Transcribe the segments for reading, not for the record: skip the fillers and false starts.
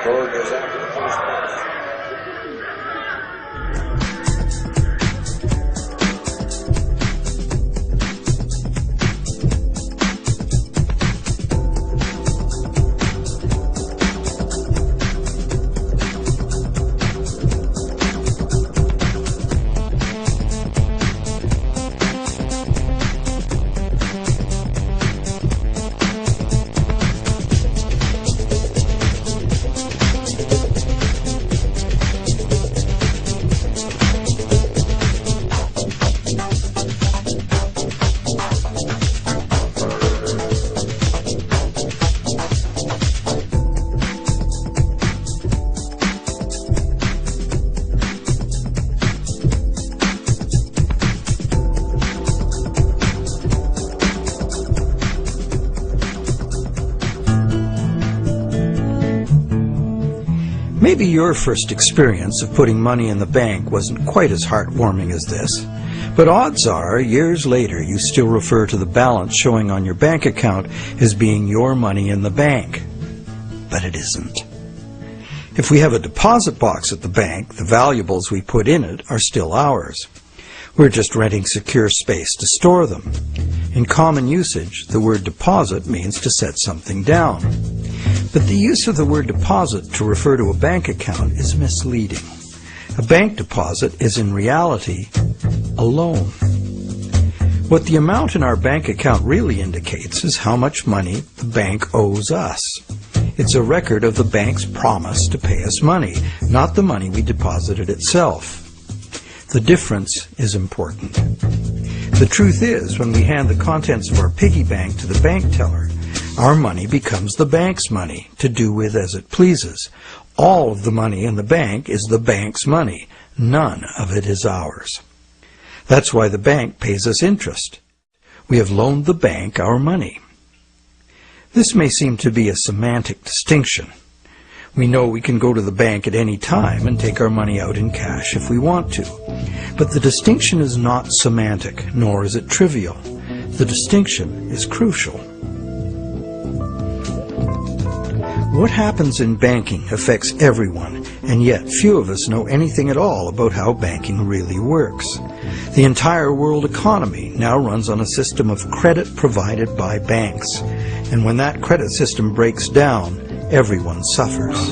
Or goes out to the post office. Maybe your first experience of putting money in the bank wasn't quite as heartwarming as this, but odds are, years later, you still refer to the balance showing on your bank account as being your money in the bank. But it isn't. If we have a deposit box at the bank, the valuables we put in it are still ours. We're just renting secure space to store them. In common usage, the word deposit means to set something down. But the use of the word deposit to refer to a bank account is misleading. A bank deposit is in reality a loan. What the amount in our bank account really indicates is how much money the bank owes us. It's a record of the bank's promise to pay us money, not the money we deposited itself. The difference is important. The truth is, when we hand the contents of our piggy bank to the bank teller, our money becomes the bank's money to do with as it pleases. All of the money in the bank is the bank's money. None of it is ours. That's why the bank pays us interest. We have loaned the bank our money. This may seem to be a semantic distinction. We know we can go to the bank at any time and take our money out in cash if we want to. But the distinction is not semantic, nor is it trivial. The distinction is crucial. What happens in banking affects everyone, and yet few of us know anything at all about how banking really works. The entire world economy now runs on a system of credit provided by banks, and when that credit system breaks down, everyone suffers.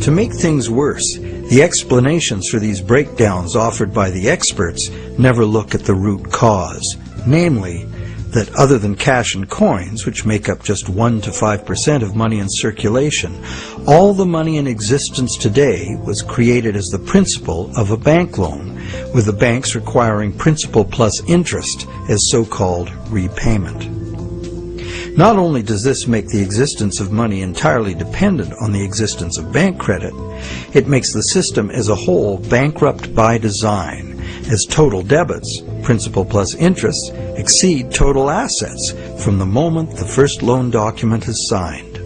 To make things worse, the explanations for these breakdowns offered by the experts never look at the root cause, namely, that other than cash and coins, which make up just 1 to 5% of money in circulation, all the money in existence today was created as the principal of a bank loan, with the banks requiring principal plus interest as so-called repayment. Not only does this make the existence of money entirely dependent on the existence of bank credit, it makes the system as a whole bankrupt by design, as total debits, principal plus interest, exceed total assets from the moment the first loan document is signed.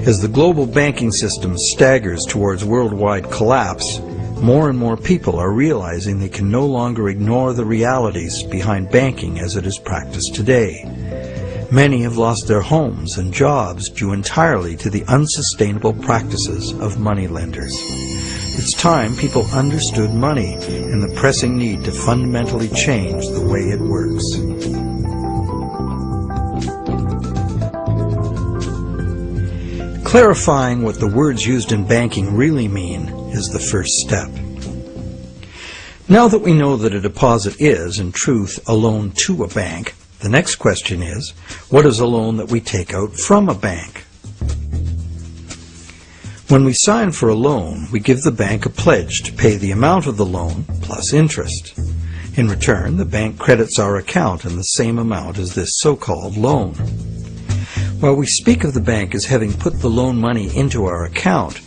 As the global banking system staggers towards worldwide collapse, more and more people are realizing they can no longer ignore the realities behind banking as it is practiced today. Many have lost their homes and jobs due entirely to the unsustainable practices of moneylenders. It's time people understood money and the pressing need to fundamentally change the way it works. Clarifying what the words used in banking really mean is the first step. Now that we know that a deposit is, in truth, a loan to a bank, the next question is, what is a loan that we take out from a bank? When we sign for a loan, we give the bank a pledge to pay the amount of the loan plus interest. In return, the bank credits our account in the same amount as this so-called loan. While we speak of the bank as having put the loan money into our account,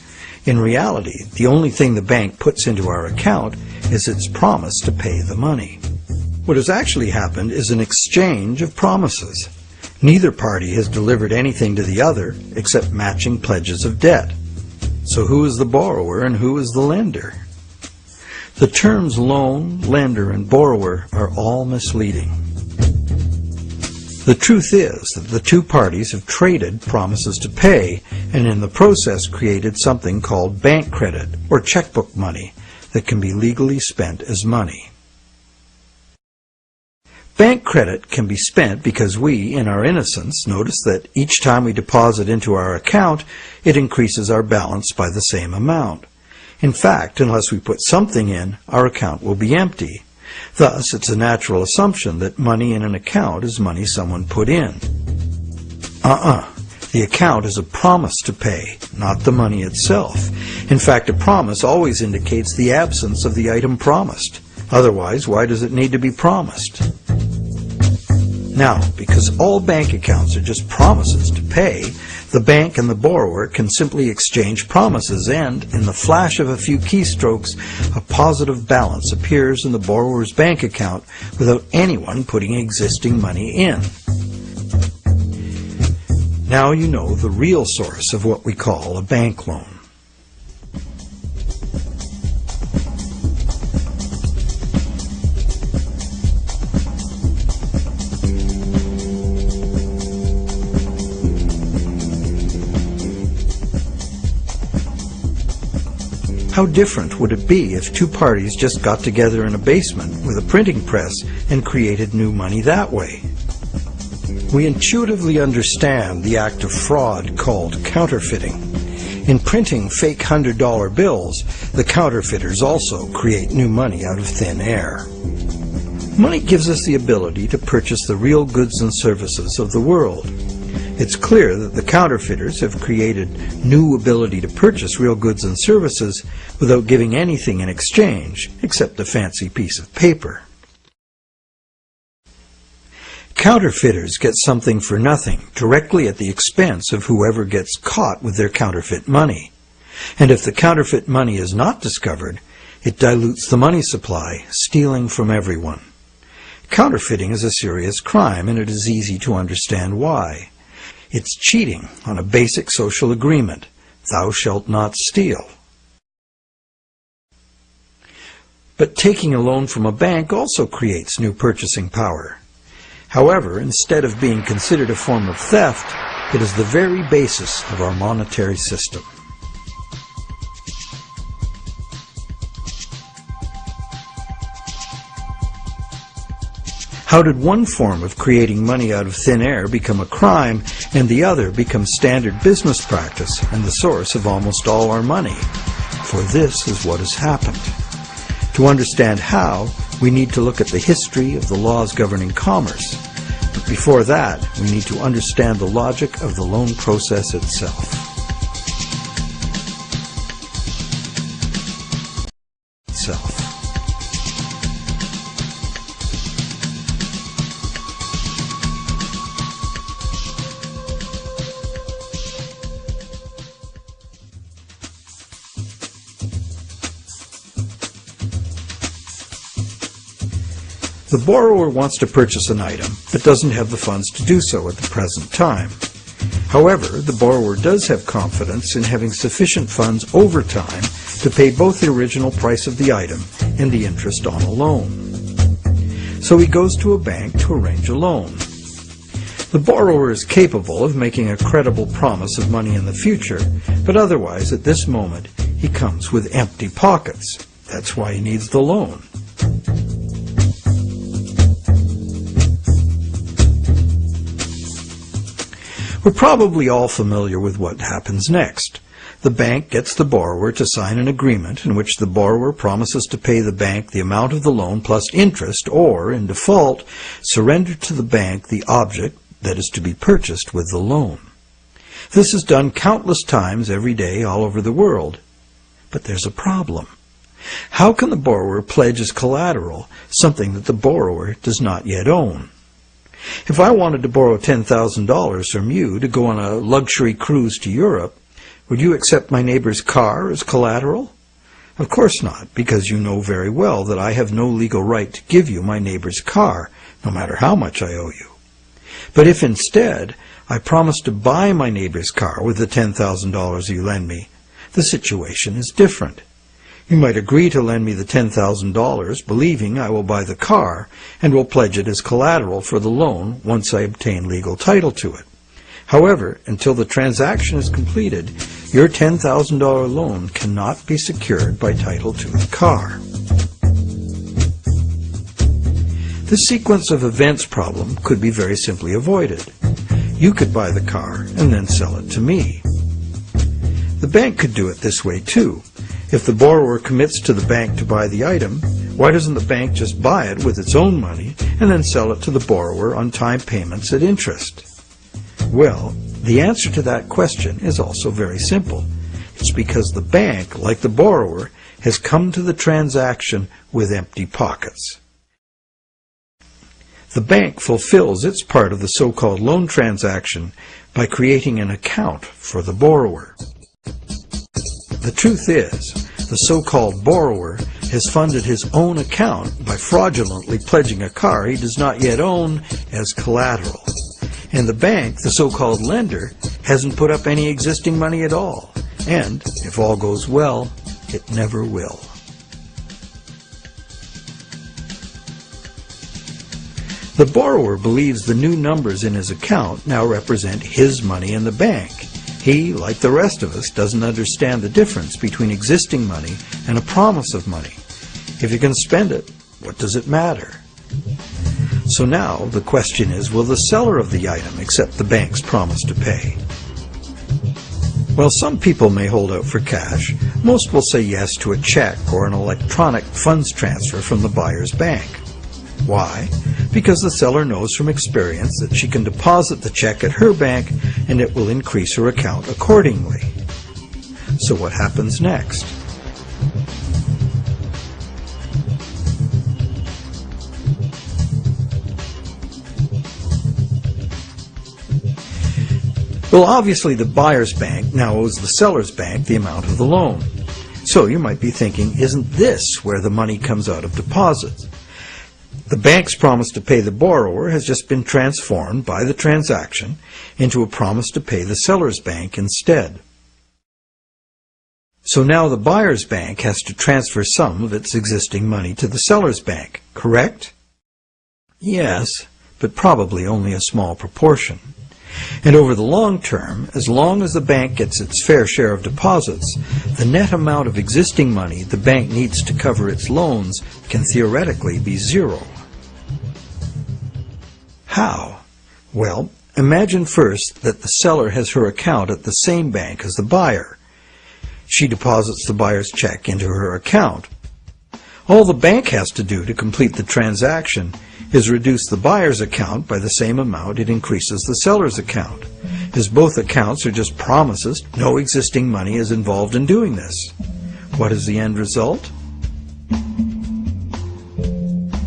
in reality, the only thing the bank puts into our account is its promise to pay the money. What has actually happened is an exchange of promises. Neither party has delivered anything to the other except matching pledges of debt. So who is the borrower and who is the lender? The terms loan, lender, and borrower are all misleading. The truth is that the two parties have traded promises to pay and in the process created something called bank credit or checkbook money that can be legally spent as money. Bank credit can be spent because we, in our innocence, notice that each time we deposit into our account, it increases our balance by the same amount. In fact, unless we put something in, our account will be empty. Thus, it's a natural assumption that money in an account is money someone put in. The account is a promise to pay, not the money itself. In fact, a promise always indicates the absence of the item promised. Otherwise, why does it need to be promised? Now, because all bank accounts are just promises to pay, the bank and the borrower can simply exchange promises and, in the flash of a few keystrokes, a positive balance appears in the borrower's bank account without anyone putting existing money in. Now you know the real source of what we call a bank loan. How different would it be if two parties just got together in a basement with a printing press and created new money that way? We intuitively understand the act of fraud called counterfeiting. In printing fake $100 bills, the counterfeiters also create new money out of thin air. Money gives us the ability to purchase the real goods and services of the world. It's clear that the counterfeiters have created new ability to purchase real goods and services without giving anything in exchange except a fancy piece of paper. Counterfeiters get something for nothing directly at the expense of whoever gets caught with their counterfeit money. And if the counterfeit money is not discovered, it dilutes the money supply, stealing from everyone. Counterfeiting is a serious crime, and it is easy to understand why. It's cheating on a basic social agreement, thou shalt not steal. But taking a loan from a bank also creates new purchasing power. However, instead of being considered a form of theft, it is the very basis of our monetary system. How did one form of creating money out of thin air become a crime and the other become standard business practice and the source of almost all our money? For this is what has happened. To understand how, we need to look at the history of the laws governing commerce. But before that, we need to understand the logic of the loan process itself. The borrower wants to purchase an item, but doesn't have the funds to do so at the present time. However, the borrower does have confidence in having sufficient funds over time to pay both the original price of the item and the interest on a loan. So he goes to a bank to arrange a loan. The borrower is capable of making a credible promise of money in the future, but otherwise at this moment he comes with empty pockets. That's why he needs the loan. We're probably all familiar with what happens next. The bank gets the borrower to sign an agreement in which the borrower promises to pay the bank the amount of the loan plus interest, or, in default, surrender to the bank the object that is to be purchased with the loan. This is done countless times every day all over the world. But there's a problem. How can the borrower pledge as collateral something that the borrower does not yet own? If I wanted to borrow $10,000 from you to go on a luxury cruise to Europe, would you accept my neighbor's car as collateral? Of course not, because you know very well that I have no legal right to give you my neighbor's car, no matter how much I owe you. But if instead I promise to buy my neighbor's car with the $10,000 you lend me, the situation is different. You might agree to lend me the $10,000, believing I will buy the car and will pledge it as collateral for the loan once I obtain legal title to it. However, until the transaction is completed, your $10,000 loan cannot be secured by title to the car. This sequence of events problem could be very simply avoided. You could buy the car and then sell it to me. The bank could do it this way too. If the borrower commits to the bank to buy the item, why doesn't the bank just buy it with its own money and then sell it to the borrower on time payments at interest? Well, the answer to that question is also very simple. It's because the bank, like the borrower, has come to the transaction with empty pockets. The bank fulfills its part of the so-called loan transaction by creating an account for the borrower. The truth is, the so-called borrower has funded his own account by fraudulently pledging a car he does not yet own as collateral. And the bank, the so-called lender, hasn't put up any existing money at all. And, if all goes well, it never will. The borrower believes the new numbers in his account now represent his money in the bank. He, like the rest of us, doesn't understand the difference between existing money and a promise of money. If you can spend it, what does it matter? So now the question is, will the seller of the item accept the bank's promise to pay? While some people may hold out for cash, most will say yes to a check or an electronic funds transfer from the buyer's bank. Why? Because the seller knows from experience that she can deposit the check at her bank and it will increase her account accordingly. So what happens next? Well, obviously the buyer's bank now owes the seller's bank the amount of the loan. So you might be thinking, isn't this where the money comes out of deposits? The bank's promise to pay the borrower has just been transformed by the transaction into a promise to pay the seller's bank instead. So now the buyer's bank has to transfer some of its existing money to the seller's bank, correct? Yes, but probably only a small proportion. And over the long term, as long as the bank gets its fair share of deposits, the net amount of existing money the bank needs to cover its loans can theoretically be zero. How? Well, imagine first that the seller has her account at the same bank as the buyer. She deposits the buyer's check into her account. All the bank has to do to complete the transaction is reduce the buyer's account by the same amount it increases the seller's account. As both accounts are just promises, no existing money is involved in doing this. What is the end result?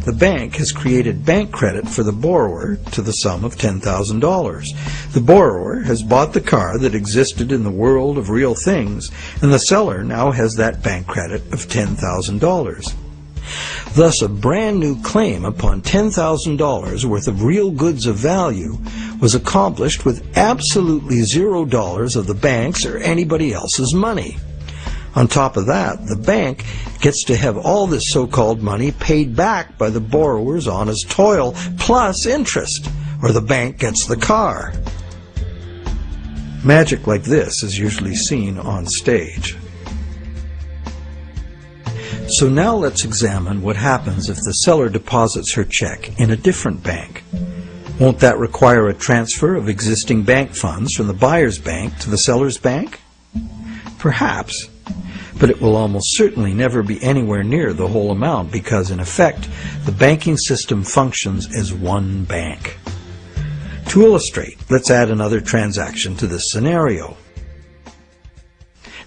The bank has created bank credit for the borrower to the sum of $10,000. The borrower has bought the car that existed in the world of real things, and the seller now has that bank credit of $10,000. Thus, a brand new claim upon $10,000 worth of real goods of value was accomplished with absolutely $0 of the bank's or anybody else's money. On top of that, the bank gets to have all this so-called money paid back by the borrower's honest toil, plus interest, or the bank gets the car. Magic like this is usually seen on stage. So now let's examine what happens if the seller deposits her check in a different bank. Won't that require a transfer of existing bank funds from the buyer's bank to the seller's bank? Perhaps, but it will almost certainly never be anywhere near the whole amount because, in effect, the banking system functions as one bank. To illustrate, let's add another transaction to this scenario.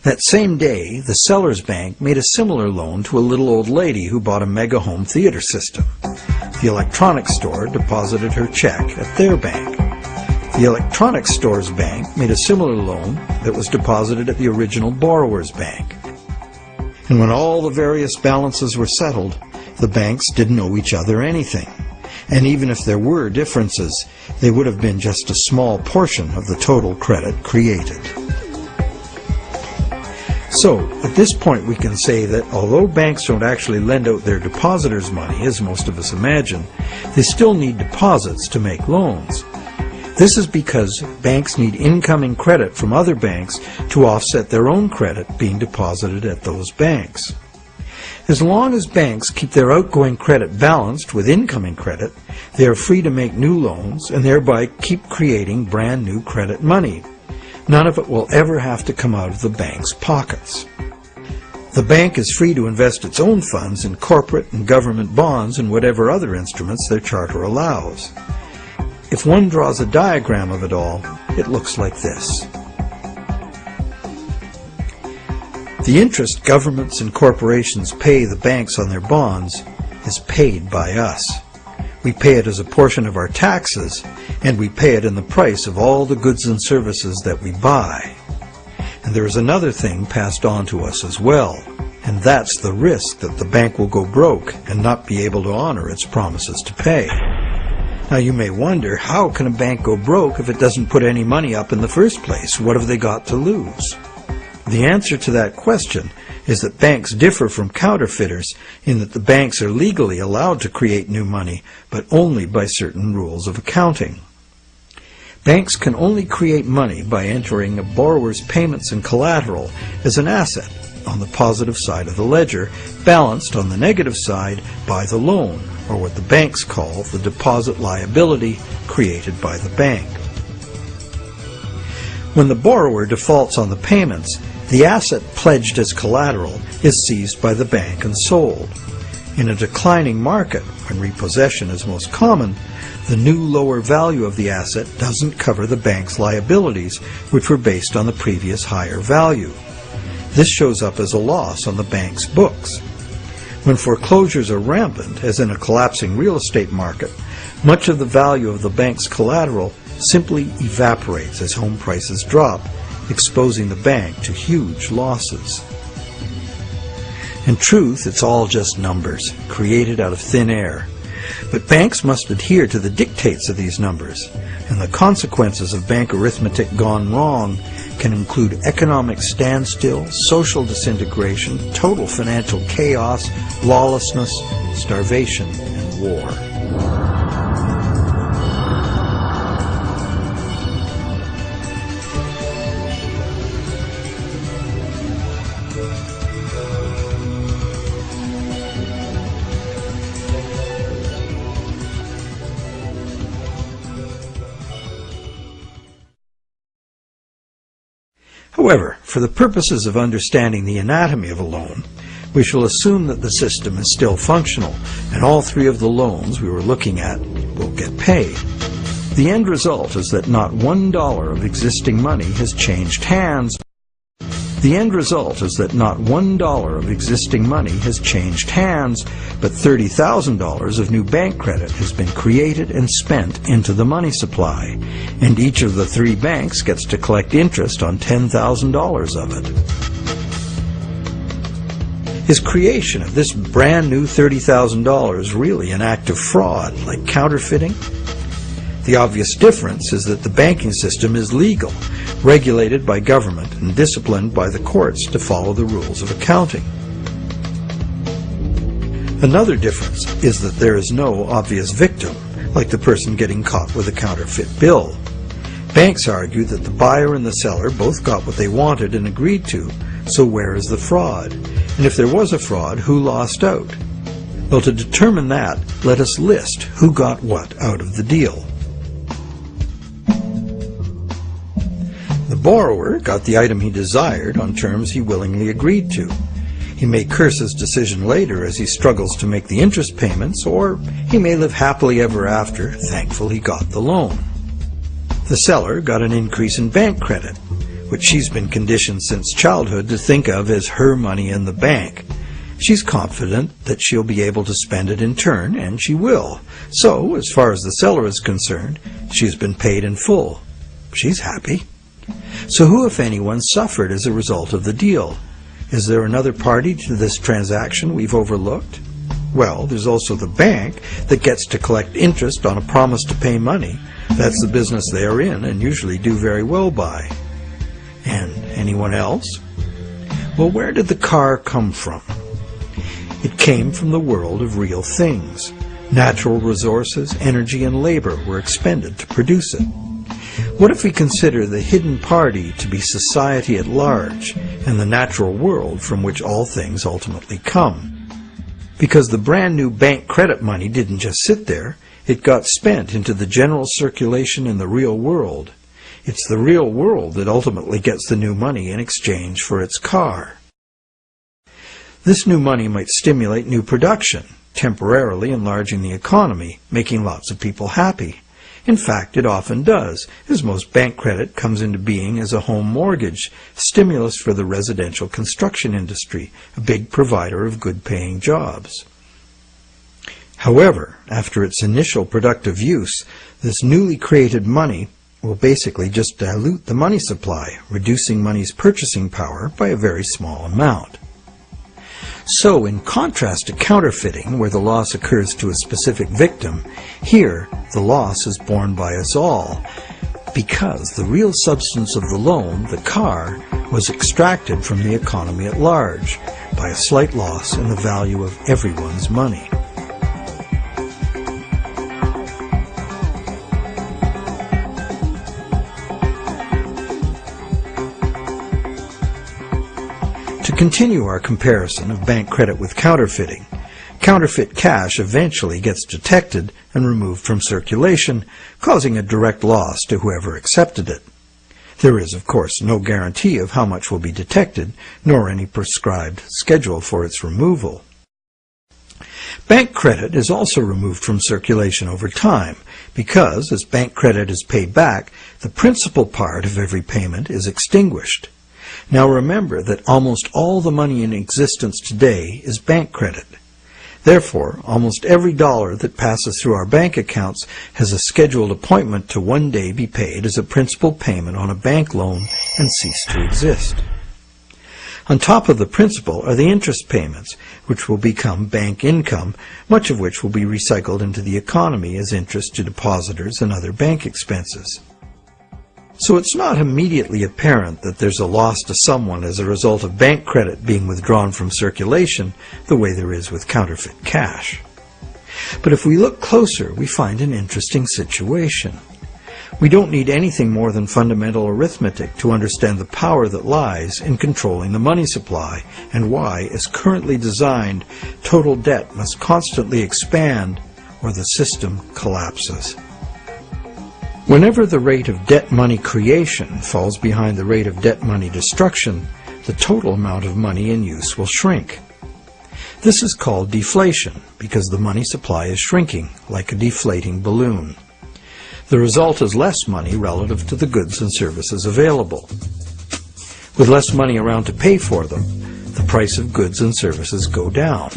That same day, the seller's bank made a similar loan to a little old lady who bought a mega home theater system. The electronics store deposited her check at their bank. The electronics store's bank made a similar loan that was deposited at the original borrower's bank. And when all the various balances were settled, the banks didn't owe each other anything. And even if there were differences, they would have been just a small portion of the total credit created. So, at this point we can say that although banks don't actually lend out their depositors' money, as most of us imagine, they still need deposits to make loans. This is because banks need incoming credit from other banks to offset their own credit being deposited at those banks. As long as banks keep their outgoing credit balanced with incoming credit, they are free to make new loans and thereby keep creating brand new credit money. None of it will ever have to come out of the bank's pockets. The bank is free to invest its own funds in corporate and government bonds and whatever other instruments their charter allows. If one draws a diagram of it all, it looks like this. The interest governments and corporations pay the banks on their bonds is paid by us. We pay it as a portion of our taxes, and we pay it in the price of all the goods and services that we buy. And there is another thing passed on to us as well, and that's the risk that the bank will go broke and not be able to honor its promises to pay. Now you may wonder, how can a bank go broke if it doesn't put any money up in the first place? What have they got to lose? The answer to that question is that banks differ from counterfeiters in that the banks are legally allowed to create new money, but only by certain rules of accounting. Banks can only create money by entering a borrower's payments and collateral as an asset on the positive side of the ledger, balanced on the negative side by the loan, or what the banks call the deposit liability created by the bank. When the borrower defaults on the payments, the asset pledged as collateral is seized by the bank and sold. In a declining market, when repossession is most common, the new lower value of the asset doesn't cover the bank's liabilities, which were based on the previous higher value. This shows up as a loss on the bank's books. When foreclosures are rampant, as in a collapsing real estate market, much of the value of the bank's collateral simply evaporates as home prices drop, exposing the bank to huge losses. In truth, it's all just numbers, created out of thin air. But banks must adhere to the dictates of these numbers, and the consequences of bank arithmetic gone wrong can include economic standstill, social disintegration, total financial chaos, lawlessness, starvation, and war. However, for the purposes of understanding the anatomy of a loan, we shall assume that the system is still functional, and all three of the loans we were looking at will get paid. The end result is that not $1 of existing money has changed hands. The end result is that not $1 of existing money has changed hands, but $30,000 of new bank credit has been created and spent into the money supply, and each of the three banks gets to collect interest on $10,000 of it. Is creation of this brand new $30,000 really an act of fraud, like counterfeiting? The obvious difference is that the banking system is legal, regulated by government and disciplined by the courts to follow the rules of accounting. Another difference is that there is no obvious victim, like the person getting caught with a counterfeit bill. Banks argue that the buyer and the seller both got what they wanted and agreed to, so where is the fraud? And if there was a fraud, who lost out? Well, to determine that, let us list who got what out of the deal. The borrower got the item he desired on terms he willingly agreed to. He may curse his decision later as he struggles to make the interest payments, or he may live happily ever after, thankful he got the loan. The seller got an increase in bank credit, which she's been conditioned since childhood to think of as her money in the bank. She's confident that she'll be able to spend it in turn, and she will. So, as far as the seller is concerned, she's been paid in full. She's happy. So who, if anyone, suffered as a result of the deal? Is there another party to this transaction we've overlooked? Well, there's also the bank that gets to collect interest on a promise to pay money. That's the business they are in and usually do very well by. And anyone else? Well, where did the car come from? It came from the world of real things. Natural resources, energy, and labor were expended to produce it. What if we consider the hidden party to be society at large and the natural world from which all things ultimately come? Because the brand new bank credit money didn't just sit there, it got spent into the general circulation in the real world. It's the real world that ultimately gets the new money in exchange for its car. This new money might stimulate new production, temporarily enlarging the economy, making lots of people happy. In fact, it often does, as most bank credit comes into being as a home mortgage, stimulus for the residential construction industry, a big provider of good-paying jobs. However, after its initial productive use, this newly created money will basically just dilute the money supply, reducing money's purchasing power by a very small amount. So, in contrast to counterfeiting, where the loss occurs to a specific victim, here the loss is borne by us all, because the real substance of the loan, the car, was extracted from the economy at large by a slight loss in the value of everyone's money. To continue our comparison of bank credit with counterfeiting, counterfeit cash eventually gets detected and removed from circulation, causing a direct loss to whoever accepted it. There is, of course, no guarantee of how much will be detected, nor any prescribed schedule for its removal. Bank credit is also removed from circulation over time because, as bank credit is paid back, the principal part of every payment is extinguished. Now remember that almost all the money in existence today is bank credit. Therefore, almost every dollar that passes through our bank accounts has a scheduled appointment to one day be paid as a principal payment on a bank loan and cease to exist. On top of the principal are the interest payments, which will become bank income, much of which will be recycled into the economy as interest to depositors and other bank expenses. So it's not immediately apparent that there's a loss to someone as a result of bank credit being withdrawn from circulation the way there is with counterfeit cash. But if we look closer, we find an interesting situation. We don't need anything more than fundamental arithmetic to understand the power that lies in controlling the money supply and why, as currently designed, total debt must constantly expand or the system collapses. Whenever the rate of debt money creation falls behind the rate of debt money destruction, the total amount of money in use will shrink. This is called deflation because the money supply is shrinking, like a deflating balloon. The result is less money relative to the goods and services available. With less money around to pay for them, the price of goods and services go down.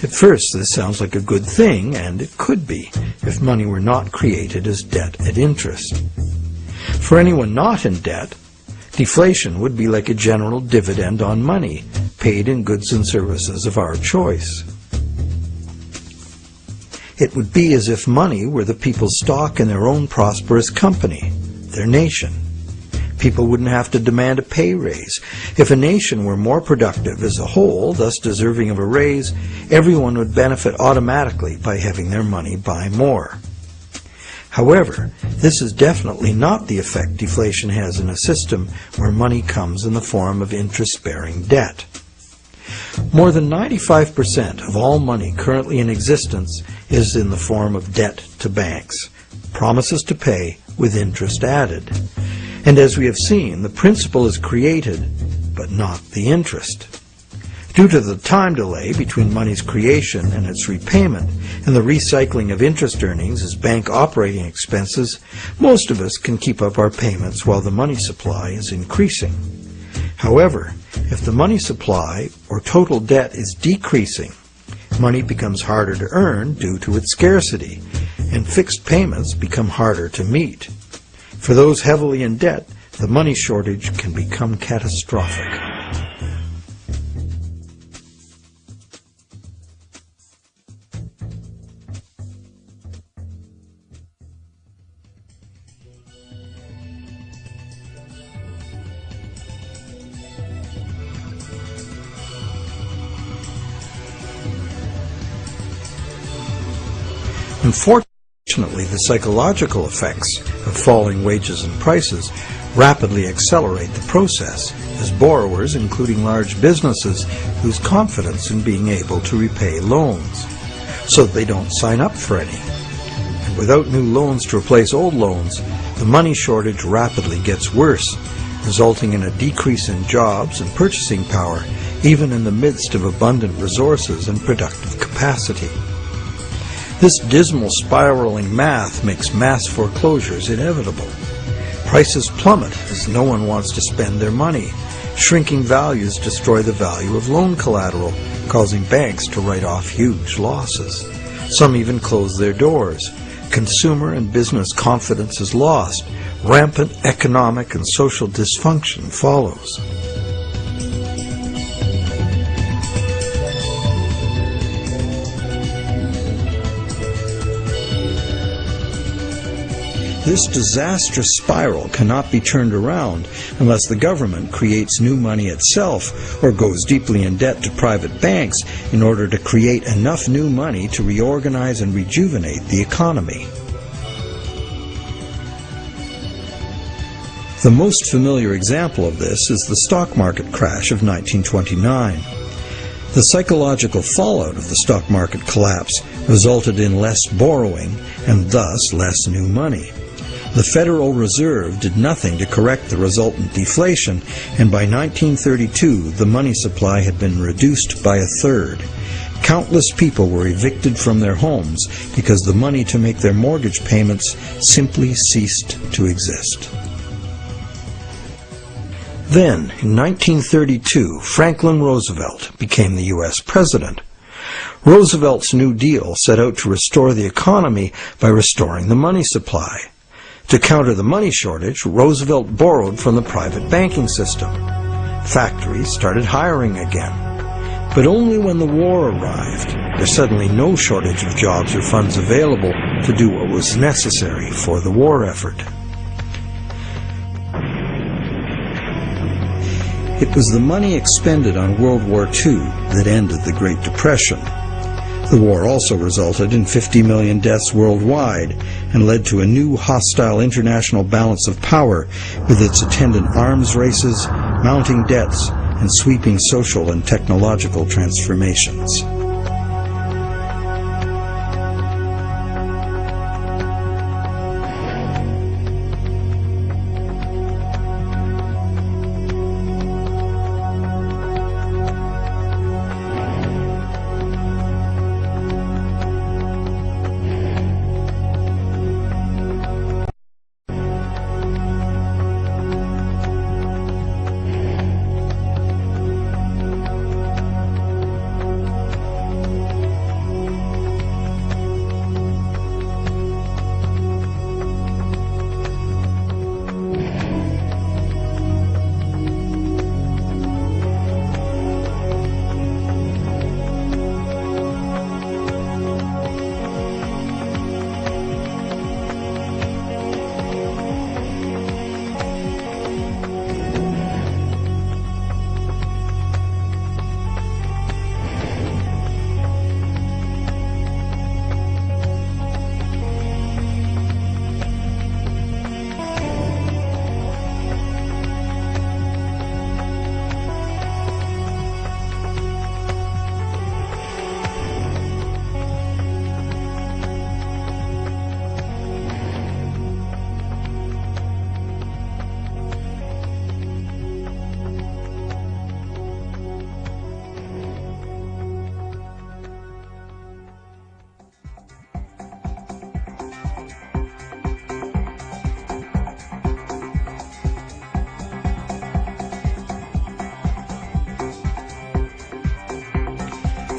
At first, this sounds like a good thing, and it could be, if money were not created as debt at interest. For anyone not in debt, deflation would be like a general dividend on money, paid in goods and services of our choice. It would be as if money were the people's stock in their own prosperous company, their nation. People wouldn't have to demand a pay raise. If a nation were more productive as a whole, thus deserving of a raise, everyone would benefit automatically by having their money buy more. However, this is definitely not the effect deflation has in a system where money comes in the form of interest-bearing debt. More than 95% of all money currently in existence is in the form of debt to banks, promises to pay with interest added. And as we have seen, the principal is created, but not the interest. Due to the time delay between money's creation and its repayment, and the recycling of interest earnings as bank operating expenses, most of us can keep up our payments while the money supply is increasing. However, if the money supply or total debt is decreasing, money becomes harder to earn due to its scarcity, and fixed payments become harder to meet. For those heavily in debt, the money shortage can become catastrophic. Unfortunately, the psychological effects of falling wages and prices rapidly accelerate the process, as borrowers, including large businesses, lose confidence in being able to repay loans, so that they don't sign up for any. And without new loans to replace old loans, the money shortage rapidly gets worse, resulting in a decrease in jobs and purchasing power, even in the midst of abundant resources and productive capacity. This dismal spiraling math makes mass foreclosures inevitable. Prices plummet as no one wants to spend their money. Shrinking values destroy the value of loan collateral, causing banks to write off huge losses. Some even close their doors. Consumer and business confidence is lost. Rampant economic and social dysfunction follows. This disastrous spiral cannot be turned around unless the government creates new money itself or goes deeply in debt to private banks in order to create enough new money to reorganize and rejuvenate the economy. The most familiar example of this is the stock market crash of 1929. The psychological fallout of the stock market collapse resulted in less borrowing and thus less new money. The Federal Reserve did nothing to correct the resultant deflation, and by 1932 the money supply had been reduced by a third. Countless people were evicted from their homes because the money to make their mortgage payments simply ceased to exist. Then, in 1932, Franklin Roosevelt became the U.S. president. Roosevelt's New Deal set out to restore the economy by restoring the money supply. To counter the money shortage, Roosevelt borrowed from the private banking system. Factories started hiring again. But only when the war arrived, there's suddenly no shortage of jobs or funds available to do what was necessary for the war effort. It was the money expended on World War II that ended the Great Depression. The war also resulted in 50 million deaths worldwide and led to a new hostile international balance of power with its attendant arms races, mounting debts, and sweeping social and technological transformations.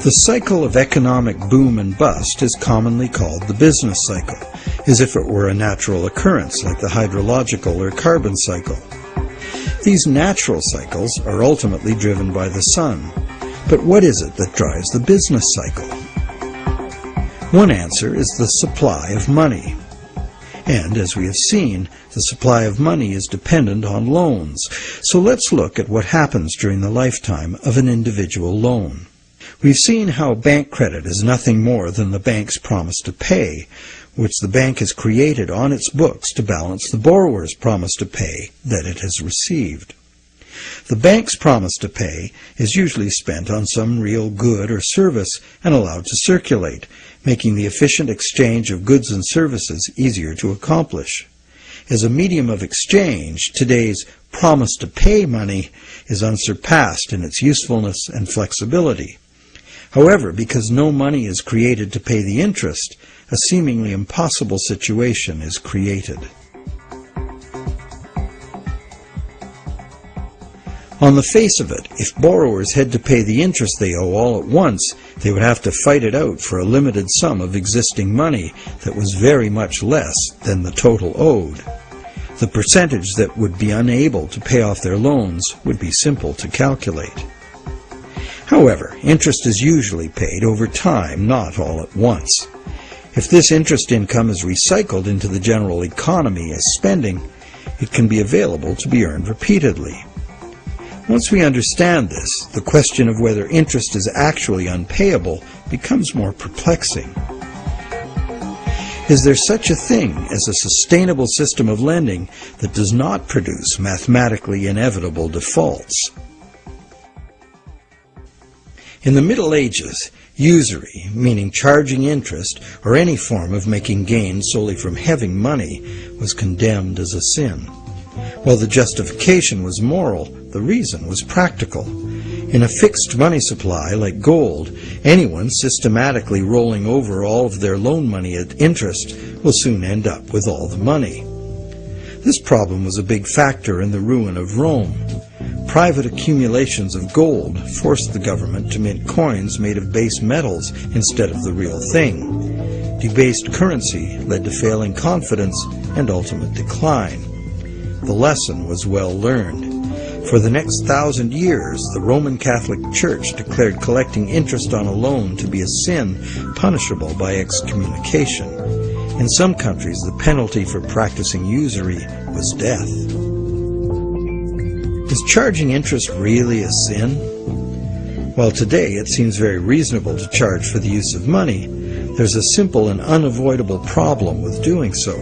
The cycle of economic boom and bust is commonly called the business cycle, as if it were a natural occurrence like the hydrological or carbon cycle. These natural cycles are ultimately driven by the sun. But what is it that drives the business cycle? One answer is the supply of money. And, as we have seen, the supply of money is dependent on loans. So let's look at what happens during the lifetime of an individual loan. We've seen how bank credit is nothing more than the bank's promise to pay, which the bank has created on its books to balance the borrower's promise to pay that it has received. The bank's promise to pay is usually spent on some real good or service and allowed to circulate, making the efficient exchange of goods and services easier to accomplish. As a medium of exchange, today's promise to pay money is unsurpassed in its usefulness and flexibility. However, because no money is created to pay the interest, a seemingly impossible situation is created. On the face of it, if borrowers had to pay the interest they owe all at once, they would have to fight it out for a limited sum of existing money that was very much less than the total owed. The percentage that would be unable to pay off their loans would be simple to calculate. However, interest is usually paid over time, not all at once. If this interest income is recycled into the general economy as spending, it can be available to be earned repeatedly. Once we understand this, the question of whether interest is actually unpayable becomes more perplexing. Is there such a thing as a sustainable system of lending that does not produce mathematically inevitable defaults? In the Middle Ages, usury, meaning charging interest or any form of making gains solely from having money, was condemned as a sin. While the justification was moral, the reason was practical. In a fixed money supply like gold, anyone systematically rolling over all of their loan money at interest will soon end up with all the money. This problem was a big factor in the ruin of Rome. Private accumulations of gold forced the government to mint coins made of base metals instead of the real thing. Debased currency led to failing confidence and ultimate decline. The lesson was well learned. For the next 1,000 years, the Roman Catholic Church declared collecting interest on a loan to be a sin punishable by excommunication. In some countries, the penalty for practicing usury was death. Is charging interest really a sin? While today it seems very reasonable to charge for the use of money, there's a simple and unavoidable problem with doing so.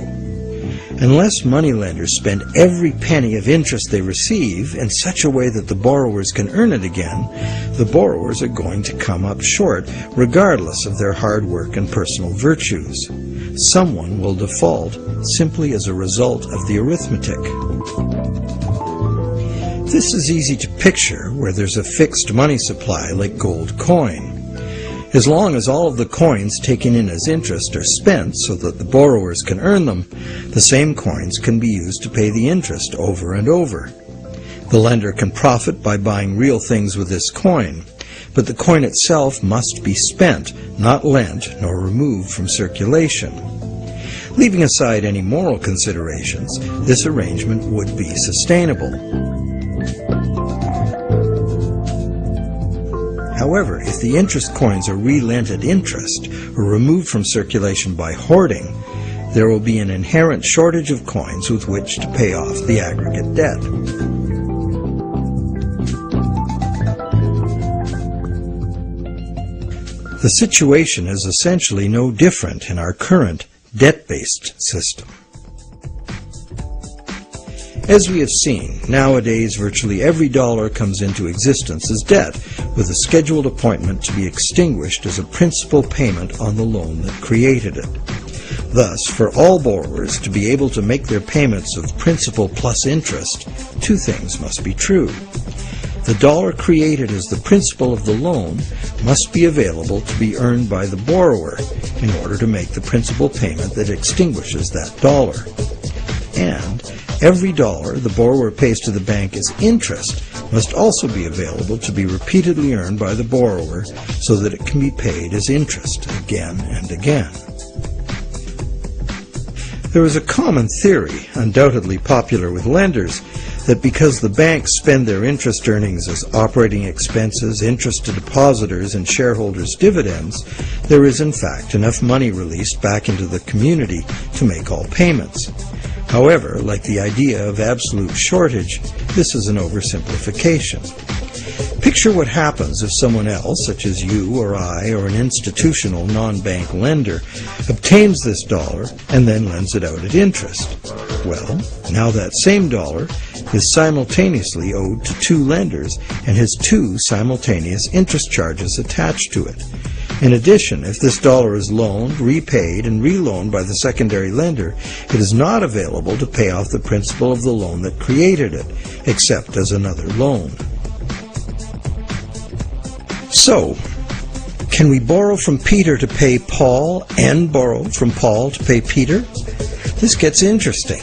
Unless moneylenders spend every penny of interest they receive in such a way that the borrowers can earn it again, the borrowers are going to come up short regardless of their hard work and personal virtues. Someone will default simply as a result of the arithmetic. This is easy to picture where there's a fixed money supply like gold coin. As long as all of the coins taken in as interest are spent so that the borrowers can earn them, the same coins can be used to pay the interest over and over. The lender can profit by buying real things with this coin, but the coin itself must be spent, not lent nor removed from circulation. Leaving aside any moral considerations, this arrangement would be sustainable. However, if the interest coins are re-lent at interest or removed from circulation by hoarding, there will be an inherent shortage of coins with which to pay off the aggregate debt. The situation is essentially no different in our current debt-based system. As we have seen, nowadays virtually every dollar comes into existence as debt, with a scheduled appointment to be extinguished as a principal payment on the loan that created it. Thus, for all borrowers to be able to make their payments of principal plus interest, two things must be true. The dollar created as the principal of the loan must be available to be earned by the borrower in order to make the principal payment that extinguishes that dollar. And every dollar the borrower pays to the bank as interest must also be available to be repeatedly earned by the borrower so that it can be paid as interest again and again. There is a common theory, undoubtedly popular with lenders, that because the banks spend their interest earnings as operating expenses, interest to depositors, and shareholders' dividends, there is in fact enough money released back into the community to make all payments. However, like the idea of absolute shortage, this is an oversimplification. Picture what happens if someone else, such as you or I or an institutional non-bank lender, obtains this dollar and then lends it out at interest. Well, now that same dollar is simultaneously owed to two lenders and has two simultaneous interest charges attached to it. In addition, if this dollar is loaned, repaid, and reloaned by the secondary lender, it is not available to pay off the principal of the loan that created it, except as another loan. So, can we borrow from Peter to pay Paul and borrow from Paul to pay Peter? This gets interesting.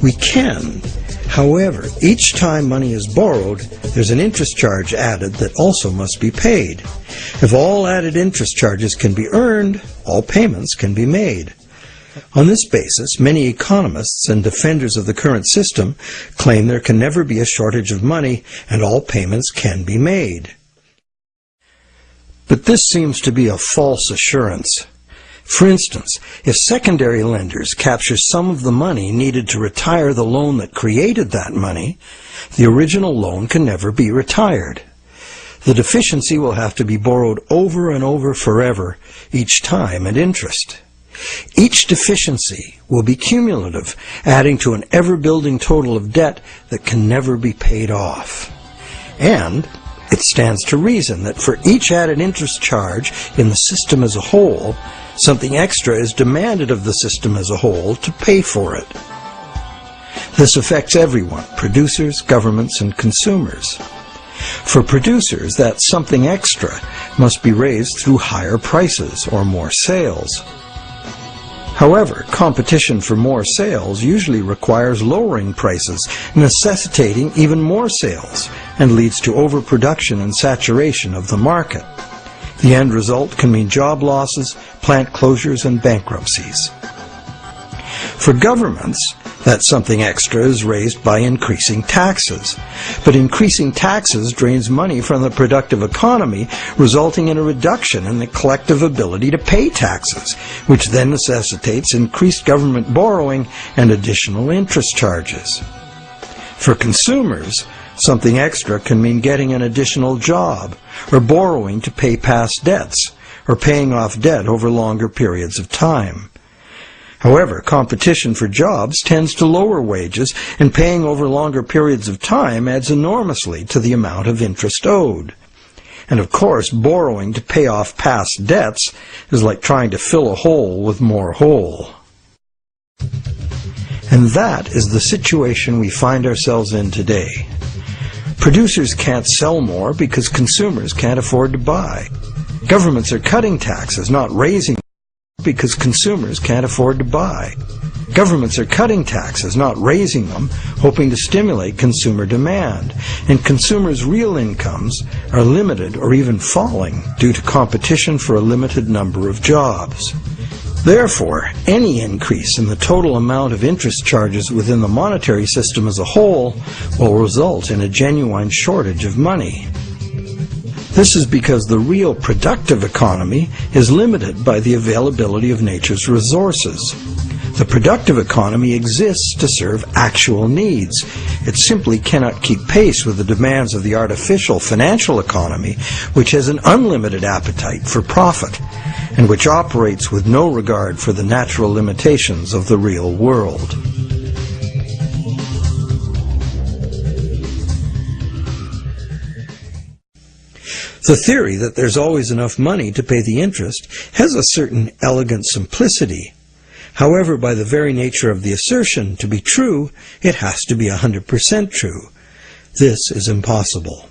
We can. However, each time money is borrowed, there's an interest charge added that also must be paid. If all added interest charges can be earned, all payments can be made. On this basis, many economists and defenders of the current system claim there can never be a shortage of money and all payments can be made. But this seems to be a false assurance. For instance, if secondary lenders capture some of the money needed to retire the loan that created that money, the original loan can never be retired. The deficiency will have to be borrowed over and over forever, each time at interest. Each deficiency will be cumulative, adding to an ever-building total of debt that can never be paid off. And it stands to reason that for each added interest charge in the system as a whole, something extra is demanded of the system as a whole to pay for it. This affects everyone, producers, governments, and consumers. For producers, that something extra must be raised through higher prices or more sales. However, competition for more sales usually requires lowering prices, necessitating even more sales, and leads to overproduction and saturation of the market. The end result can mean job losses, plant closures, and bankruptcies. For governments, that something extra is raised by increasing taxes. But increasing taxes drains money from the productive economy, resulting in a reduction in the collective ability to pay taxes, which then necessitates increased government borrowing and additional interest charges. For consumers, something extra can mean getting an additional job, or borrowing to pay past debts, or paying off debt over longer periods of time. However, competition for jobs tends to lower wages, and paying over longer periods of time adds enormously to the amount of interest owed. And of course, borrowing to pay off past debts is like trying to fill a hole with more hole. And that is the situation we find ourselves in today. Producers can't sell more because consumers can't afford to buy. Governments are cutting taxes, not raising them, because consumers can't afford to buy. Governments are cutting taxes, not raising them, hoping to stimulate consumer demand. And consumers' real incomes are limited or even falling due to competition for a limited number of jobs. Therefore, any increase in the total amount of interest charges within the monetary system as a whole will result in a genuine shortage of money. This is because the real productive economy is limited by the availability of nature's resources. The productive economy exists to serve actual needs. It simply cannot keep pace with the demands of the artificial financial economy, which has an unlimited appetite for profit, and which operates with no regard for the natural limitations of the real world. The theory that there's always enough money to pay the interest has a certain elegant simplicity. However, by the very nature of the assertion to be true, it has to be 100% true. This is impossible.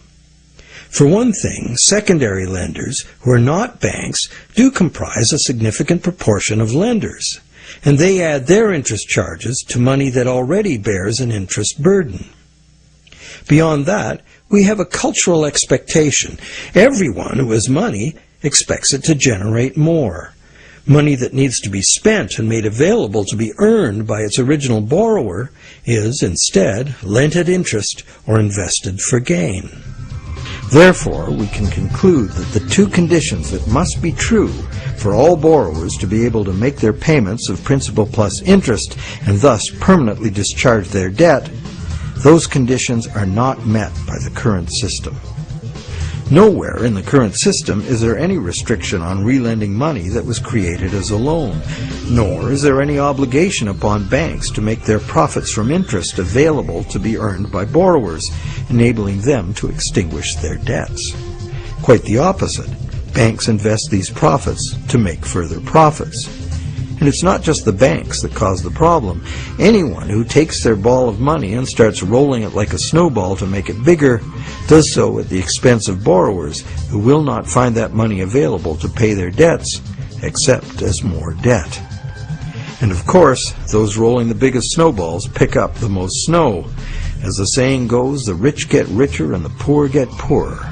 For one thing, secondary lenders, who are not banks, do comprise a significant proportion of lenders, and they add their interest charges to money that already bears an interest burden. Beyond that, we have a cultural expectation. Everyone who has money expects it to generate more. Money that needs to be spent and made available to be earned by its original borrower is, instead, lent at interest or invested for gain. Therefore, we can conclude that the two conditions that must be true for all borrowers to be able to make their payments of principal plus interest and thus permanently discharge their debt, those conditions are not met by the current system. Nowhere in the current system is there any restriction on relending money that was created as a loan, nor is there any obligation upon banks to make their profits from interest available to be earned by borrowers, enabling them to extinguish their debts. Quite the opposite. Banks invest these profits to make further profits. And it's not just the banks that cause the problem. Anyone who takes their ball of money and starts rolling it like a snowball to make it bigger does so at the expense of borrowers who will not find that money available to pay their debts, except as more debt. And of course, those rolling the biggest snowballs pick up the most snow. As the saying goes, the rich get richer and the poor get poorer.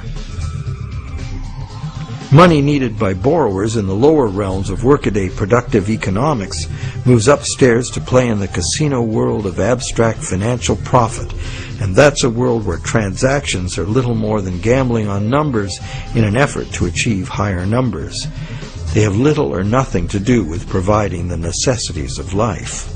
Money needed by borrowers in the lower realms of workaday productive economics moves upstairs to play in the casino world of abstract financial profit, and that's a world where transactions are little more than gambling on numbers in an effort to achieve higher numbers. They have little or nothing to do with providing the necessities of life.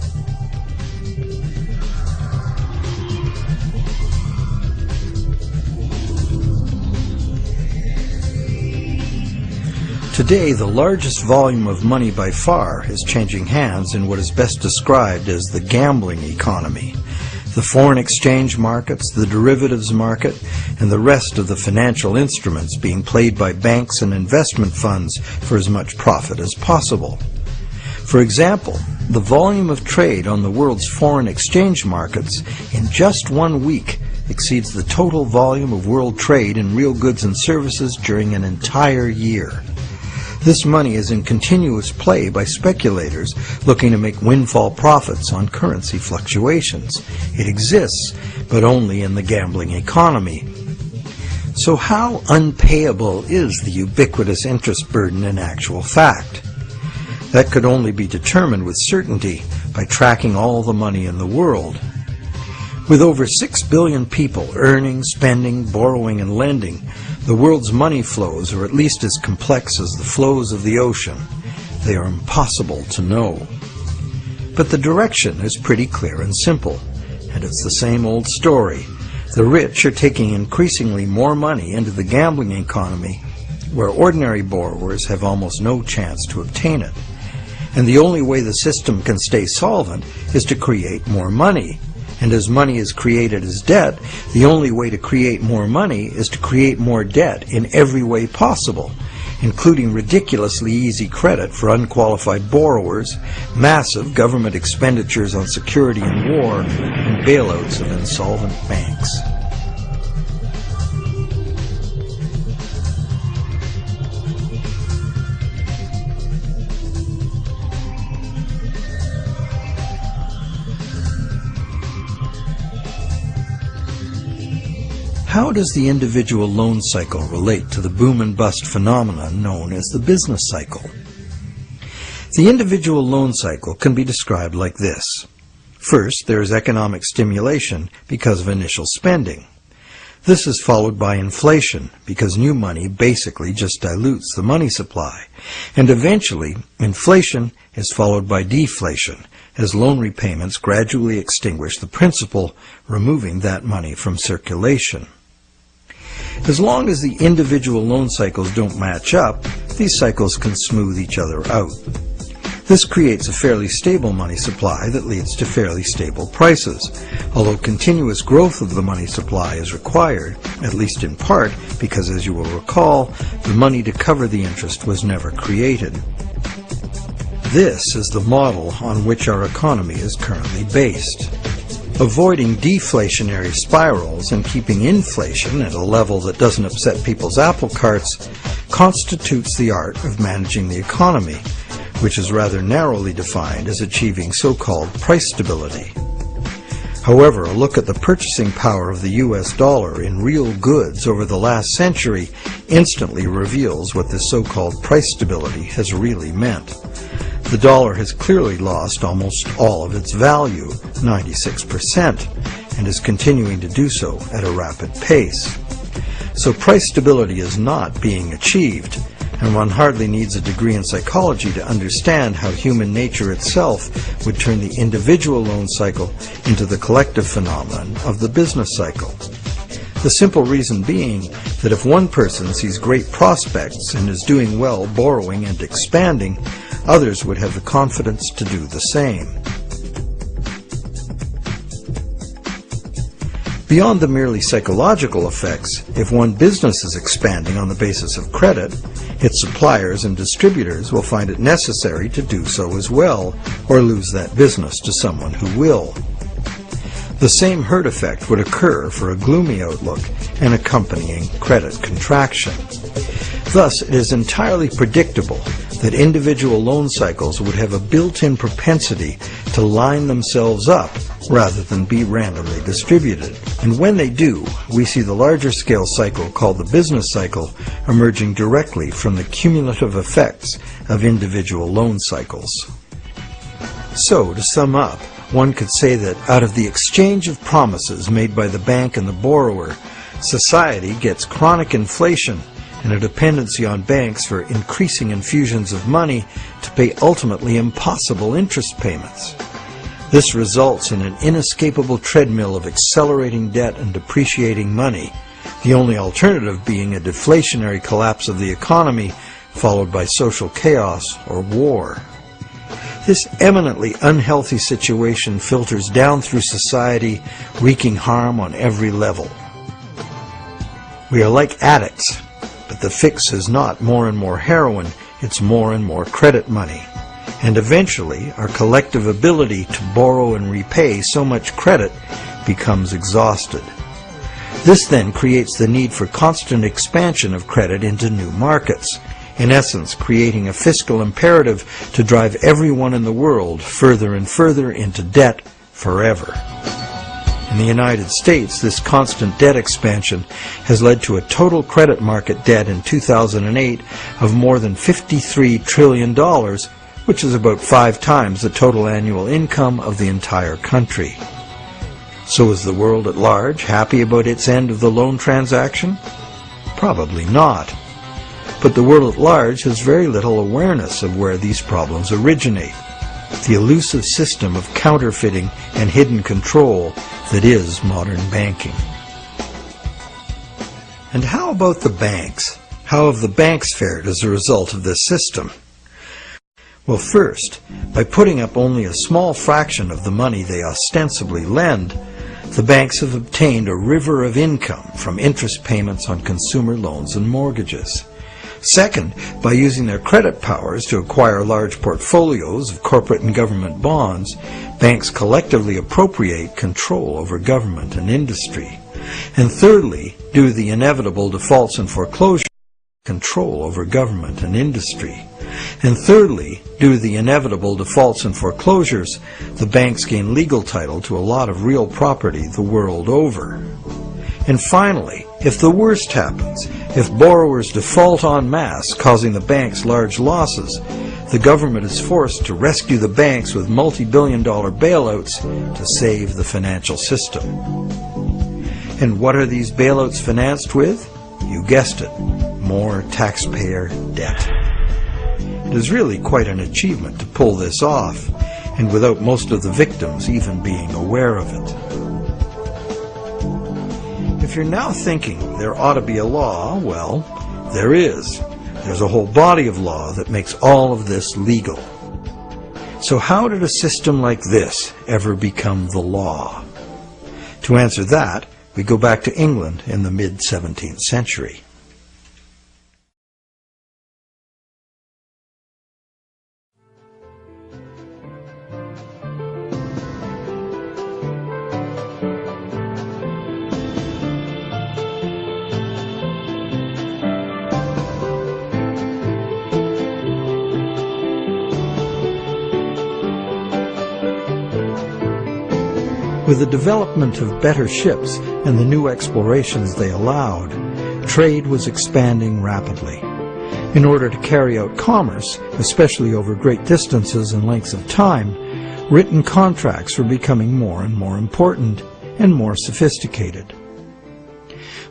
Today, the largest volume of money by far is changing hands in what is best described as the gambling economy. The foreign exchange markets, the derivatives market, and the rest of the financial instruments being played by banks and investment funds for as much profit as possible. For example, the volume of trade on the world's foreign exchange markets in just 1 week exceeds the total volume of world trade in real goods and services during an entire year. This money is in continuous play by speculators looking to make windfall profits on currency fluctuations. It exists, but only in the gambling economy. So how unpayable is the ubiquitous interest burden in actual fact? That could only be determined with certainty by tracking all the money in the world. With over 6 billion people earning, spending, borrowing, and lending, the world's money flows are at least as complex as the flows of the ocean. They are impossible to know. But the direction is pretty clear and simple, and it's the same old story. The rich are taking increasingly more money into the gambling economy, where ordinary borrowers have almost no chance to obtain it. And the only way the system can stay solvent is to create more money. And as money is created as debt, the only way to create more money is to create more debt in every way possible, including ridiculously easy credit for unqualified borrowers, massive government expenditures on security and war, and bailouts of insolvent banks. How does the individual loan cycle relate to the boom and bust phenomenon known as the business cycle? The individual loan cycle can be described like this. First, there is economic stimulation because of initial spending. This is followed by inflation because new money basically just dilutes the money supply. And eventually, inflation is followed by deflation as loan repayments gradually extinguish the principal, removing that money from circulation. As long as the individual loan cycles don't match up, these cycles can smooth each other out. This creates a fairly stable money supply that leads to fairly stable prices, although continuous growth of the money supply is required, at least in part because, as you will recall, the money to cover the interest was never created. This is the model on which our economy is currently based. Avoiding deflationary spirals and keeping inflation at a level that doesn't upset people's apple carts constitutes the art of managing the economy, which is rather narrowly defined as achieving so-called price stability. However, a look at the purchasing power of the US dollar in real goods over the last century instantly reveals what this so-called price stability has really meant. The dollar has clearly lost almost all of its value, 96%, and is continuing to do so at a rapid pace. So price stability is not being achieved, and one hardly needs a degree in psychology to understand how human nature itself would turn the individual loan cycle into the collective phenomenon of the business cycle. The simple reason being that if one person sees great prospects and is doing well borrowing and expanding, others would have the confidence to do the same. Beyond the merely psychological effects, if one business is expanding on the basis of credit, its suppliers and distributors will find it necessary to do so as well, or lose that business to someone who will. The same herd effect would occur for a gloomy outlook and accompanying credit contraction. Thus, it is entirely predictable that individual loan cycles would have a built-in propensity to line themselves up rather than be randomly distributed. And when they do, we see the larger scale cycle called the business cycle emerging directly from the cumulative effects of individual loan cycles. So, to sum up, one could say that out of the exchange of promises made by the bank and the borrower, society gets chronic inflation and a dependency on banks for increasing infusions of money to pay ultimately impossible interest payments. This results in an inescapable treadmill of accelerating debt and depreciating money, the only alternative being a deflationary collapse of the economy followed by social chaos or war. This eminently unhealthy situation filters down through society, wreaking harm on every level. We are like addicts, but the fix is not more and more heroin, it's more and more credit money. And eventually, our collective ability to borrow and repay so much credit becomes exhausted. This then creates the need for constant expansion of credit into new markets, in essence creating a fiscal imperative to drive everyone in the world further and further into debt forever. In the United States, this constant debt expansion has led to a total credit market debt in 2008 of more than $53 trillion, which is about 5 times the total annual income of the entire country. So is the world at large happy about its end of the loan transaction? Probably not. But the world at large has very little awareness of where these problems originate, the elusive system of counterfeiting and hidden control that is modern banking. And how about the banks? How have the banks fared as a result of this system? Well, first, by putting up only a small fraction of the money they ostensibly lend, the banks have obtained a river of income from interest payments on consumer loans and mortgages. Second, by using their credit powers to acquire large portfolios of corporate and government bonds, banks collectively appropriate control over government and industry. And thirdly, due to the inevitable defaults and foreclosures, control over government and industry. And thirdly, due to the inevitable defaults and foreclosures, the banks gain legal title to a lot of real property the world over. And finally, if the worst happens, if borrowers default en masse, causing the banks large losses, the government is forced to rescue the banks with multi-billion-dollar bailouts to save the financial system. And what are these bailouts financed with? You guessed it, more taxpayer debt. It is really quite an achievement to pull this off, and without most of the victims even being aware of it. If you're now thinking there ought to be a law, well, there is. There's a whole body of law that makes all of this legal. So how did a system like this ever become the law? To answer that, we go back to England in the mid-17th century. With the development of better ships and the new explorations they allowed, trade was expanding rapidly. In order to carry out commerce, especially over great distances and lengths of time, written contracts were becoming more and more important and more sophisticated.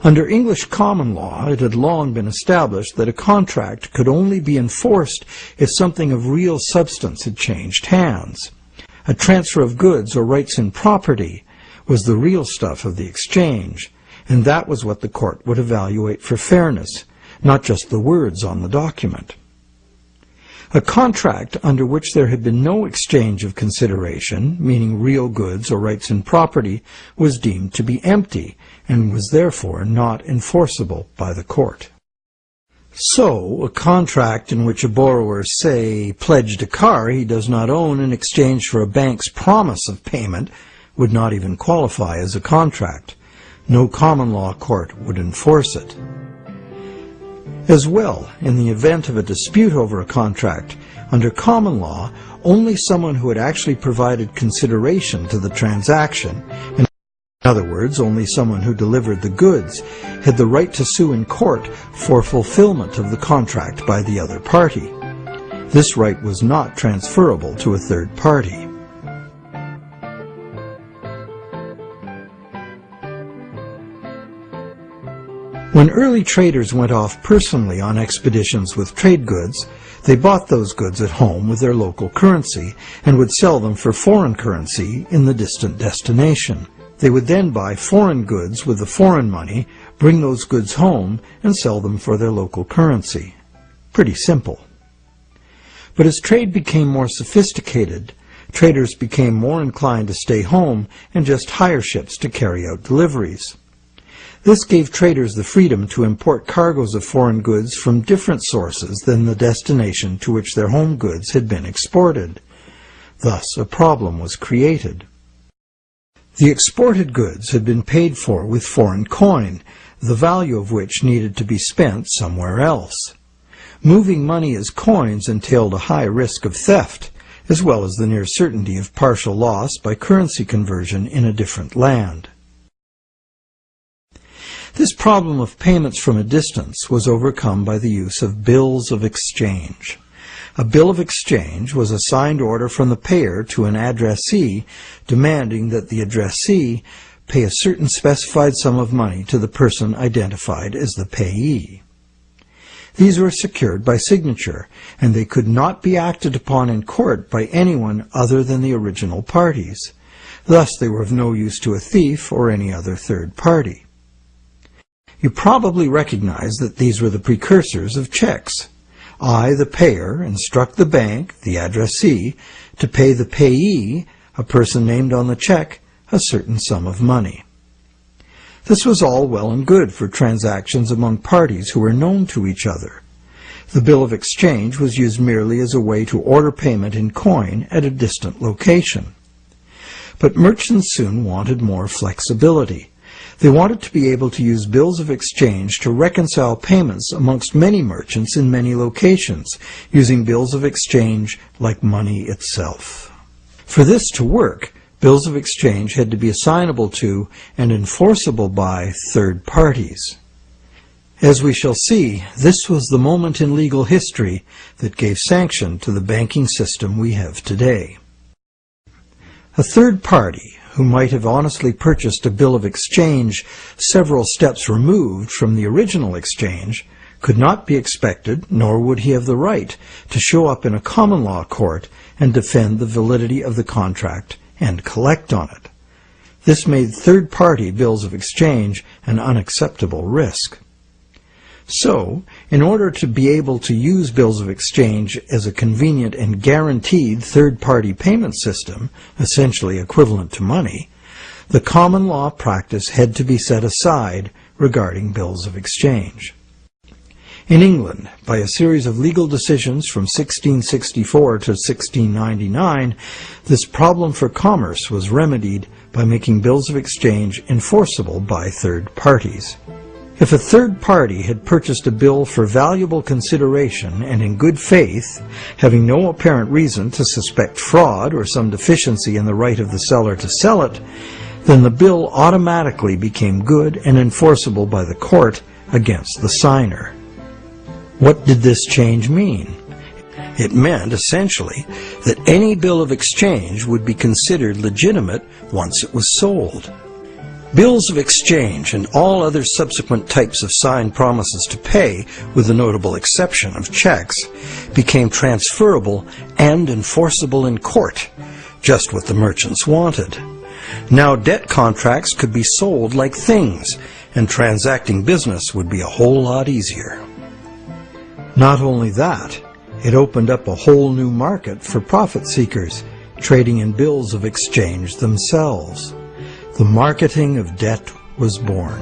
Under English common law, it had long been established that a contract could only be enforced if something of real substance had changed hands. A transfer of goods or rights in property was the real stuff of the exchange, and that was what the court would evaluate for fairness, not just the words on the document. A contract under which there had been no exchange of consideration, meaning real goods or rights in property, was deemed to be empty and was therefore not enforceable by the court. So, a contract in which a borrower, say, pledged a car he does not own in exchange for a bank's promise of payment would not even qualify as a contract. No common law court would enforce it. As well, in the event of a dispute over a contract, under common law, only someone who had actually provided consideration to the transaction, in other words, only someone who delivered the goods, had the right to sue in court for fulfillment of the contract by the other party. This right was not transferable to a third party. When early traders went off personally on expeditions with trade goods, they bought those goods at home with their local currency and would sell them for foreign currency in the distant destination. They would then buy foreign goods with the foreign money, bring those goods home, and sell them for their local currency. Pretty simple. But as trade became more sophisticated, traders became more inclined to stay home and just hire ships to carry out deliveries. This gave traders the freedom to import cargoes of foreign goods from different sources than the destination to which their home goods had been exported. Thus, a problem was created. The exported goods had been paid for with foreign coin, the value of which needed to be spent somewhere else. Moving money as coins entailed a high risk of theft, as well as the near certainty of partial loss by currency conversion in a different land. This problem of payments from a distance was overcome by the use of bills of exchange. A bill of exchange was a signed order from the payer to an addressee demanding that the addressee pay a certain specified sum of money to the person identified as the payee. These were secured by signature, and they could not be acted upon in court by anyone other than the original parties. Thus they were of no use to a thief or any other third party. You probably recognize that these were the precursors of checks. I, the payer, instruct the bank, the addressee, to pay the payee, a person named on the check, a certain sum of money. This was all well and good for transactions among parties who were known to each other. The bill of exchange was used merely as a way to order payment in coin at a distant location. But merchants soon wanted more flexibility. They wanted to be able to use bills of exchange to reconcile payments amongst many merchants in many locations, using bills of exchange like money itself. For this to work, bills of exchange had to be assignable to and enforceable by third parties. As we shall see, this was the moment in legal history that gave sanction to the banking system we have today. A third party, who might have honestly purchased a bill of exchange several steps removed from the original exchange, could not be expected, nor would he have the right, to show up in a common law court and defend the validity of the contract and collect on it. This made third-party bills of exchange an unacceptable risk. So, in order to be able to use bills of exchange as a convenient and guaranteed third-party payment system, essentially equivalent to money, the common law practice had to be set aside regarding bills of exchange. In England, by a series of legal decisions from 1664 to 1699, this problem for commerce was remedied by making bills of exchange enforceable by third parties. If a third party had purchased a bill for valuable consideration and in good faith, having no apparent reason to suspect fraud or some deficiency in the right of the seller to sell it, then the bill automatically became good and enforceable by the court against the signer. What did this change mean? It meant, essentially, that any bill of exchange would be considered legitimate once it was sold. Bills of exchange and all other subsequent types of signed promises to pay, with the notable exception of checks, became transferable and enforceable in court, just what the merchants wanted. Now debt contracts could be sold like things, and transacting business would be a whole lot easier. Not only that, it opened up a whole new market for profit seekers, trading in bills of exchange themselves. The marketing of debt was born.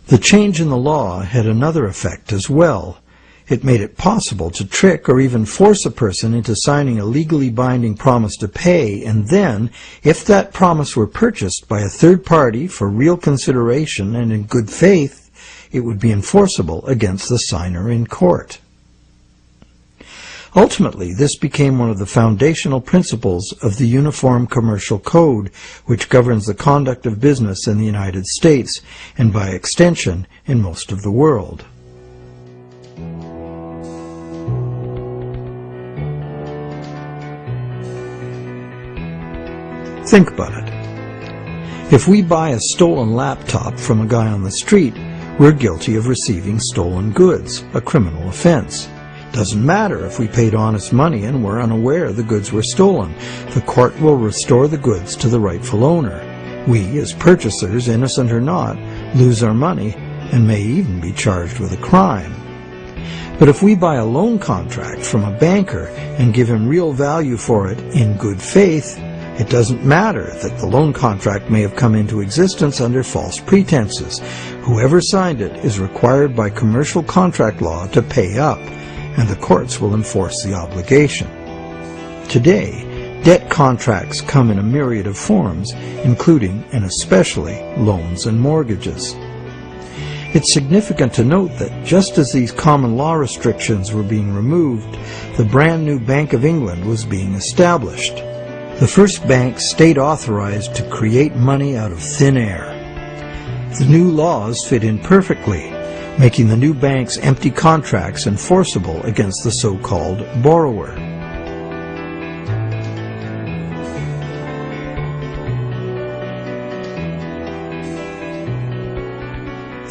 The change in the law had another effect as well. It made it possible to trick or even force a person into signing a legally binding promise to pay, and then, if that promise were purchased by a third party for real consideration and in good faith, it would be enforceable against the signer in court. Ultimately, this became one of the foundational principles of the Uniform Commercial Code, which governs the conduct of business in the United States, and by extension, in most of the world. Think about it. If we buy a stolen laptop from a guy on the street, we're guilty of receiving stolen goods, a criminal offense. Doesn't matter if we paid honest money and were unaware the goods were stolen. The court will restore the goods to the rightful owner. We, as purchasers, innocent or not, lose our money and may even be charged with a crime. But if we buy a loan contract from a banker and give him real value for it in good faith, it doesn't matter that the loan contract may have come into existence under false pretenses. Whoever signed it is required by commercial contract law to pay up, and the courts will enforce the obligation. Today, debt contracts come in a myriad of forms, including and especially loans and mortgages. It's significant to note that just as these common law restrictions were being removed, the brand new Bank of England was being established. The first bank state-authorized to create money out of thin air. The new laws fit in perfectly, making the new bank's empty contracts enforceable against the so-called borrower.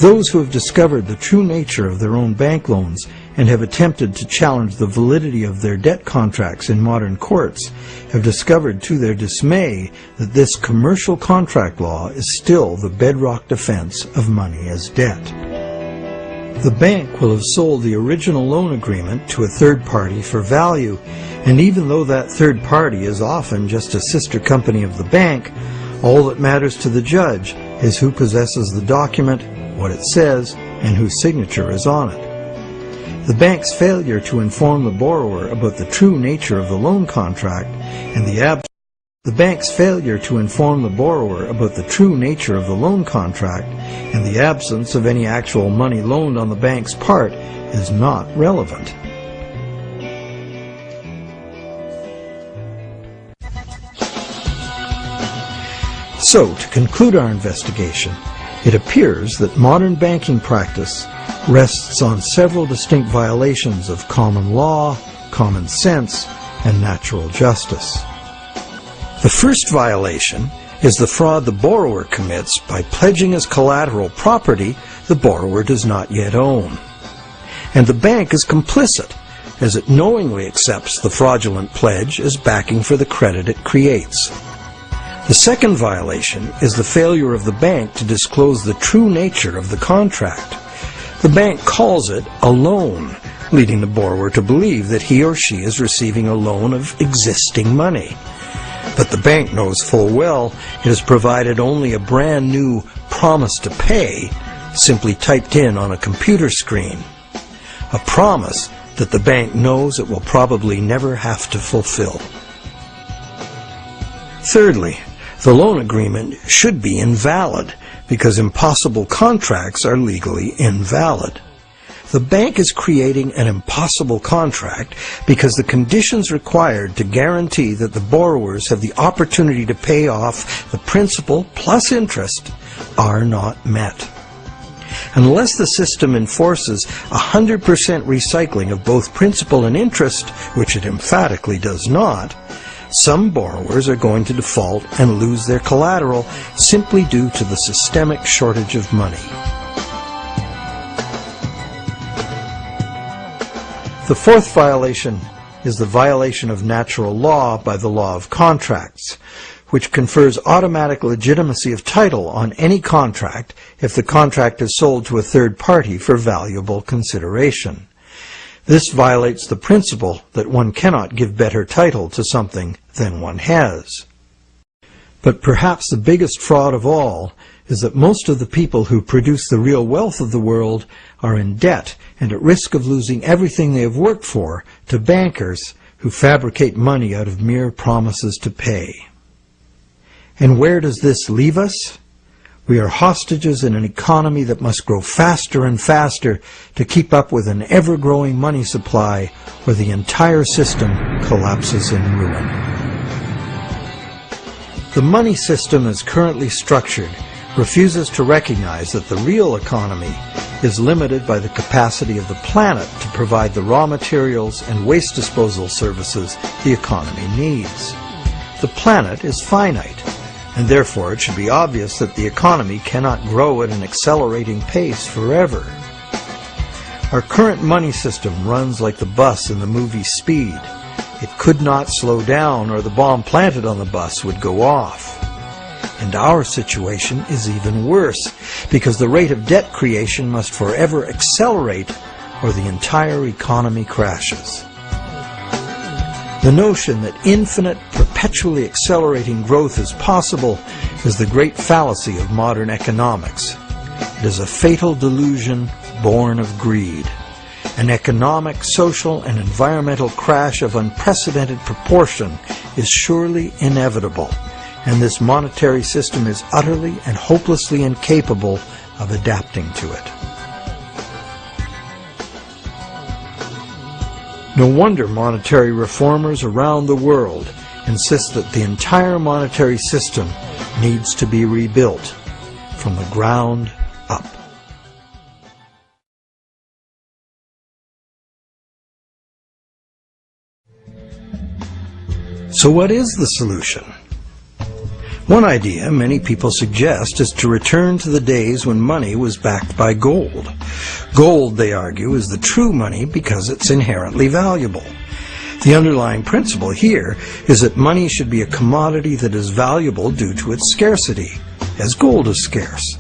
Those who have discovered the true nature of their own bank loans and have attempted to challenge the validity of their debt contracts in modern courts have discovered to their dismay that this commercial contract law is still the bedrock defense of money as debt. The bank will have sold the original loan agreement to a third party for value, and even though that third party is often just a sister company of the bank, all that matters to the judge is who possesses the document, what it says, and whose signature is on it. The bank's failure to inform the borrower about the true nature of the loan contract and the absence of any actual money loaned on the bank's part is not relevant. So, to conclude our investigation, it appears that modern banking practice rests on several distinct violations of common law, common sense, and natural justice. The first violation is the fraud the borrower commits by pledging as collateral property the borrower does not yet own. And the bank is complicit, as it knowingly accepts the fraudulent pledge as backing for the credit it creates. The second violation is the failure of the bank to disclose the true nature of the contract. The bank calls it a loan, leading the borrower to believe that he or she is receiving a loan of existing money. But the bank knows full well it has provided only a brand new promise to pay, simply typed in on a computer screen. A promise that the bank knows it will probably never have to fulfill. Thirdly, the loan agreement should be invalid, because impossible contracts are legally invalid. The bank is creating an impossible contract because the conditions required to guarantee that the borrowers have the opportunity to pay off the principal plus interest are not met. Unless the system enforces 100% recycling of both principal and interest, which it emphatically does not, some borrowers are going to default and lose their collateral simply due to the systemic shortage of money. The fourth violation is the violation of natural law by the law of contracts, which confers automatic legitimacy of title on any contract if the contract is sold to a third party for valuable consideration. This violates the principle that one cannot give better title to something than one has. But perhaps the biggest fraud of all is that most of the people who produce the real wealth of the world are in debt and at risk of losing everything they have worked for to bankers who fabricate money out of mere promises to pay. And where does this leave us? We are hostages in an economy that must grow faster and faster to keep up with an ever-growing money supply, or the entire system collapses in ruin. The money system as currently structured refuses to recognize that the real economy is limited by the capacity of the planet to provide the raw materials and waste disposal services the economy needs. The planet is finite, and therefore it should be obvious that the economy cannot grow at an accelerating pace forever. Our current money system runs like the bus in the movie Speed. It could not slow down, or the bomb planted on the bus would go off. And our situation is even worse, because the rate of debt creation must forever accelerate, or the entire economy crashes. The notion that infinite, perpetually accelerating growth is possible is the great fallacy of modern economics. It is a fatal delusion born of greed. An economic, social, and environmental crash of unprecedented proportion is surely inevitable, and this monetary system is utterly and hopelessly incapable of adapting to it. No wonder monetary reformers around the world insist that the entire monetary system needs to be rebuilt from the ground up. So what is the solution? One idea many people suggest is to return to the days when money was backed by gold. Gold, they argue, is the true money because it's inherently valuable. The underlying principle here is that money should be a commodity that is valuable due to its scarcity, as gold is scarce.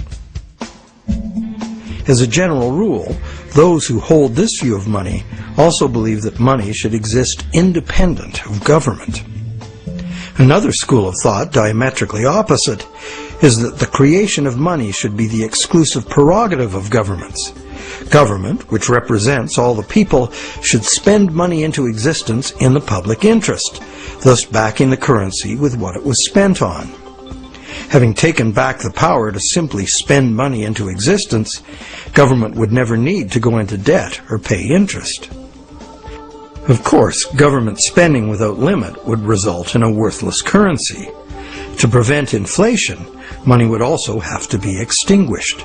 As a general rule, those who hold this view of money also believe that money should exist independent of government. Another school of thought, diametrically opposite, is that the creation of money should be the exclusive prerogative of governments. Government, which represents all the people, should spend money into existence in the public interest, thus backing the currency with what it was spent on. Having taken back the power to simply spend money into existence, government would never need to go into debt or pay interest. Of course, government spending without limit would result in a worthless currency. To prevent inflation, money would also have to be extinguished.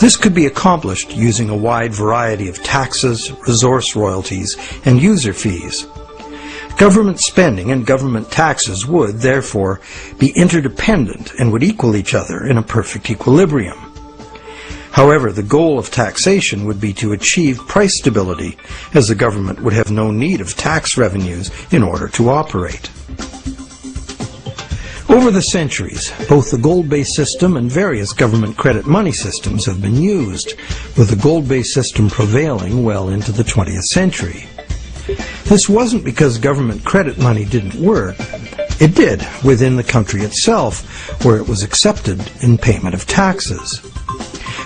This could be accomplished using a wide variety of taxes, resource royalties, and user fees. Government spending and government taxes would, therefore, be interdependent and would equal each other in a perfect equilibrium. However, the goal of taxation would be to achieve price stability, as the government would have no need of tax revenues in order to operate. Over the centuries, both the gold-based system and various government credit money systems have been used, with the gold-based system prevailing well into the 20th century. This wasn't because government credit money didn't work. It did within the country itself, where it was accepted in payment of taxes.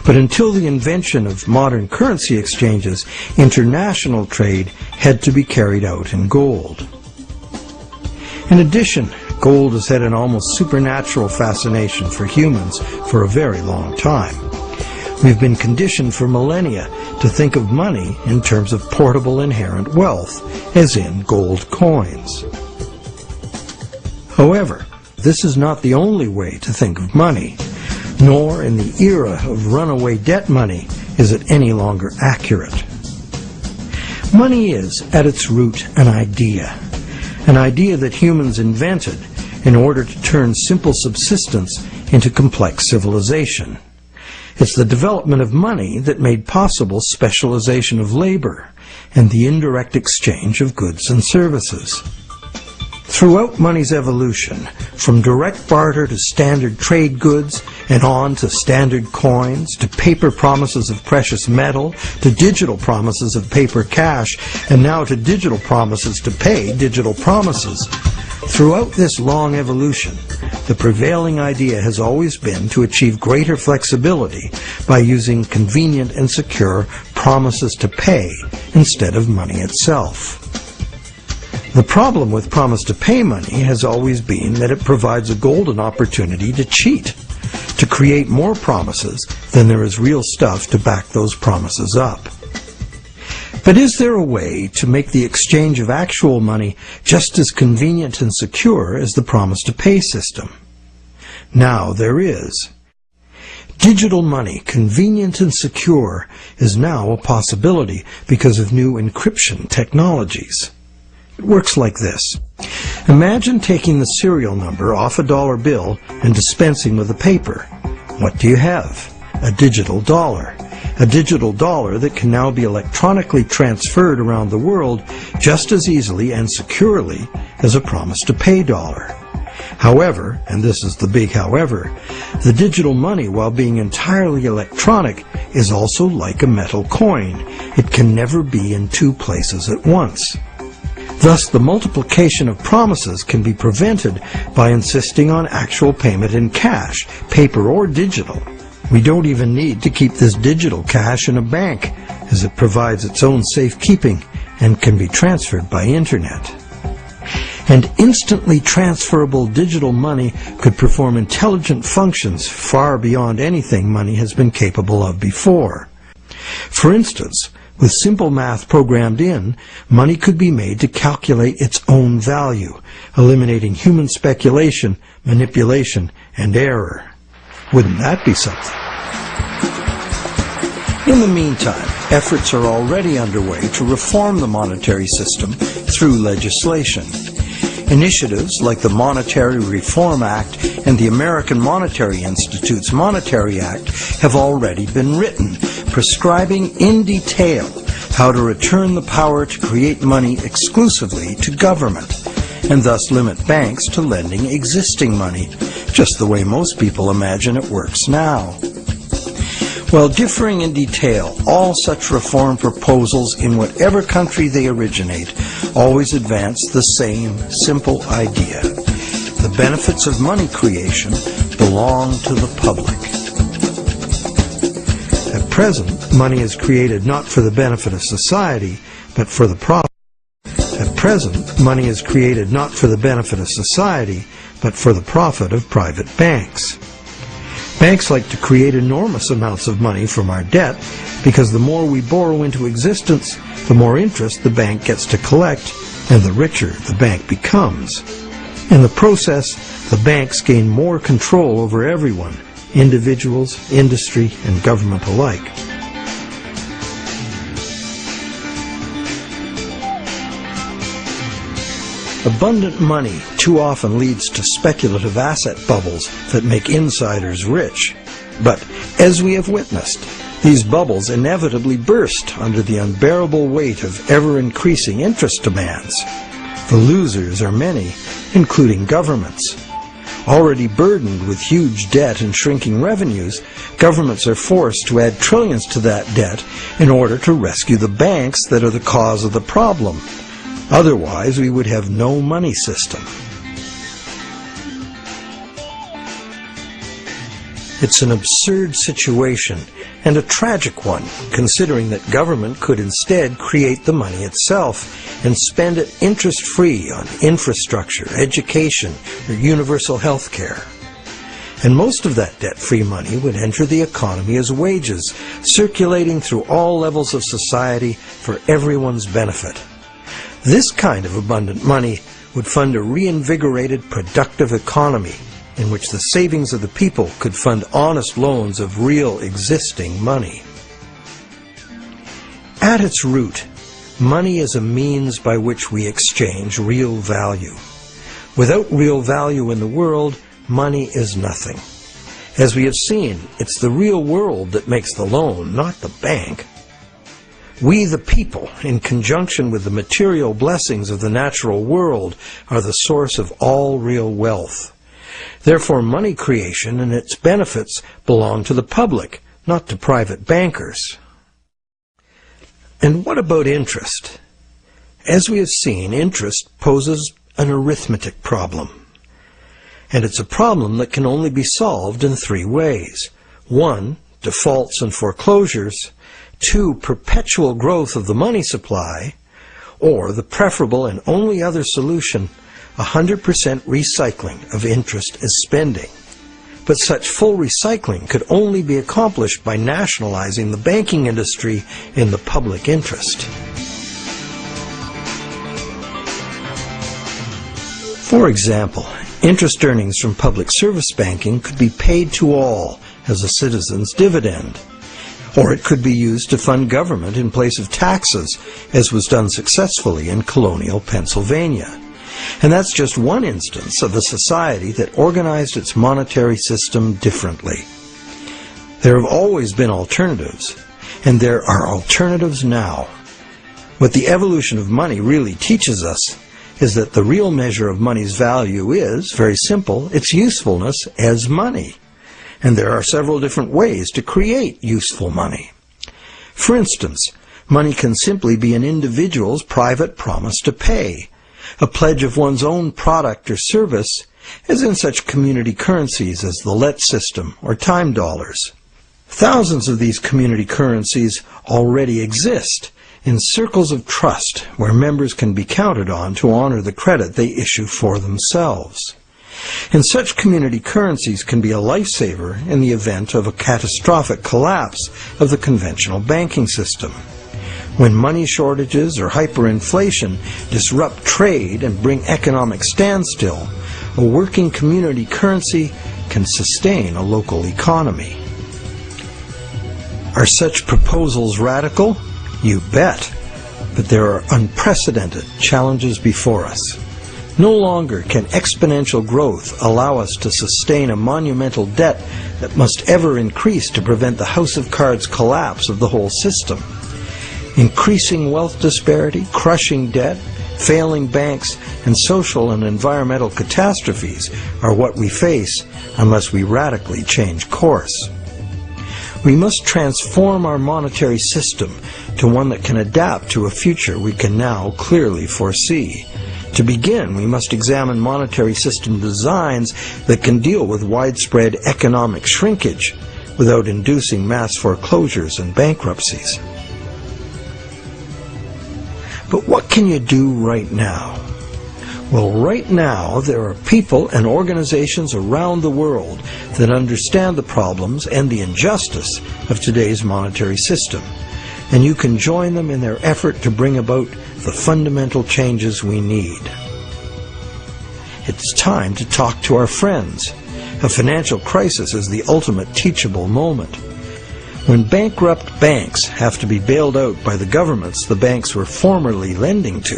But until the invention of modern currency exchanges, international trade had to be carried out in gold. In addition, gold has had an almost supernatural fascination for humans for a very long time. We've been conditioned for millennia to think of money in terms of portable inherent wealth, as in gold coins. However, this is not the only way to think of money, nor in the era of runaway debt money is it any longer accurate. Money is, at its root, an idea that humans invented in order to turn simple subsistence into complex civilization. It's the development of money that made possible specialization of labor and the indirect exchange of goods and services. Throughout money's evolution, from direct barter to standard trade goods, and on to standard coins, to paper promises of precious metal, to digital promises of paper cash, and now to digital promises to pay digital promises. Throughout this long evolution, the prevailing idea has always been to achieve greater flexibility by using convenient and secure promises to pay instead of money itself. The problem with promise to pay money has always been that it provides a golden opportunity to cheat, to create more promises than there is real stuff to back those promises up. But is there a way to make the exchange of actual money just as convenient and secure as the promise to pay system? Now there is. Digital money, convenient and secure, is now a possibility because of new encryption technologies. It works like this. Imagine taking the serial number off a dollar bill and dispensing with the paper. What do you have? A digital dollar. A digital dollar that can now be electronically transferred around the world just as easily and securely as a promise to pay dollar. However, and this is the big however, the digital money, while being entirely electronic, is also like a metal coin. It can never be in two places at once. Thus, the multiplication of promises can be prevented by insisting on actual payment in cash, paper or digital. We don't even need to keep this digital cash in a bank, as it provides its own safekeeping and can be transferred by internet. And instantly transferable digital money could perform intelligent functions far beyond anything money has been capable of before. For instance, with simple math programmed in, money could be made to calculate its own value, eliminating human speculation, manipulation, and error. Wouldn't that be something? In the meantime, efforts are already underway to reform the monetary system through legislation. Initiatives like the Monetary Reform Act and the American Monetary Institute's Monetary Act have already been written, prescribing in detail how to return the power to create money exclusively to government, and thus limit banks to lending existing money, just the way most people imagine it works now. While differing in detail, all such reform proposals, in whatever country they originate, always advance the same simple idea. The benefits of money creation belong to the public. At present, money is created not for the benefit of society, but for the profit. At present, money is created not for the benefit of society, but for the profit of private banks. Banks like to create enormous amounts of money from our debt because the more we borrow into existence, the more interest the bank gets to collect, and the richer the bank becomes. In the process, the banks gain more control over everyone, individuals, industry, and government alike. Abundant money too often leads to speculative asset bubbles that make insiders rich. But, as we have witnessed, these bubbles inevitably burst under the unbearable weight of ever-increasing interest demands. The losers are many, including governments. Already burdened with huge debt and shrinking revenues, governments are forced to add trillions to that debt in order to rescue the banks that are the cause of the problem. Otherwise, we would have no money system. It's an absurd situation, and a tragic one, considering that government could instead create the money itself and spend it interest-free on infrastructure, education, or universal health care. And most of that debt-free money would enter the economy as wages, circulating through all levels of society for everyone's benefit. This kind of abundant money would fund a reinvigorated, productive economy in which the savings of the people could fund honest loans of real existing money. At its root, money is a means by which we exchange real value. Without real value in the world, money is nothing. As we have seen, it's the real world that makes the loan, not the bank. We the people, in conjunction with the material blessings of the natural world, are the source of all real wealth. Therefore, money creation and its benefits belong to the public, not to private bankers. And what about interest? As we have seen, interest poses an arithmetic problem. And it's a problem that can only be solved in three ways. 1, defaults and foreclosures. 2, perpetual growth of the money supply. Or the preferable and only other solution, 100% recycling of interest as spending. But such full recycling could only be accomplished by nationalizing the banking industry in the public interest. For example, interest earnings from public service banking could be paid to all as a citizen's dividend. Or it could be used to fund government in place of taxes, as was done successfully in colonial Pennsylvania. And that's just one instance of a society that organized its monetary system differently. There have always been alternatives, and there are alternatives now. What the evolution of money really teaches us is that the real measure of money's value is, very simple, its usefulness as money. And there are several different ways to create useful money. For instance, money can simply be an individual's private promise to pay, a pledge of one's own product or service, as in such community currencies as the let system or time dollars. Thousands of these community currencies already exist in circles of trust where members can be counted on to honor the credit they issue for themselves. And such community currencies can be a lifesaver in the event of a catastrophic collapse of the conventional banking system. When money shortages or hyperinflation disrupt trade and bring economic standstill, a working community currency can sustain a local economy. Are such proposals radical? You bet. But there are unprecedented challenges before us. No longer can exponential growth allow us to sustain a monumental debt that must ever increase to prevent the house of cards collapse of the whole system. Increasing wealth disparity, crushing debt, failing banks, and social and environmental catastrophes are what we face unless we radically change course. We must transform our monetary system to one that can adapt to a future we can now clearly foresee. To begin, we must examine monetary system designs that can deal with widespread economic shrinkage without inducing mass foreclosures and bankruptcies. But what can you do right now? Well, right now there are people and organizations around the world that understand the problems and the injustice of today's monetary system, and you can join them in their effort to bring about the fundamental changes we need. It's time to talk to our friends. A financial crisis is the ultimate teachable moment. When bankrupt banks have to be bailed out by the governments the banks were formerly lending to,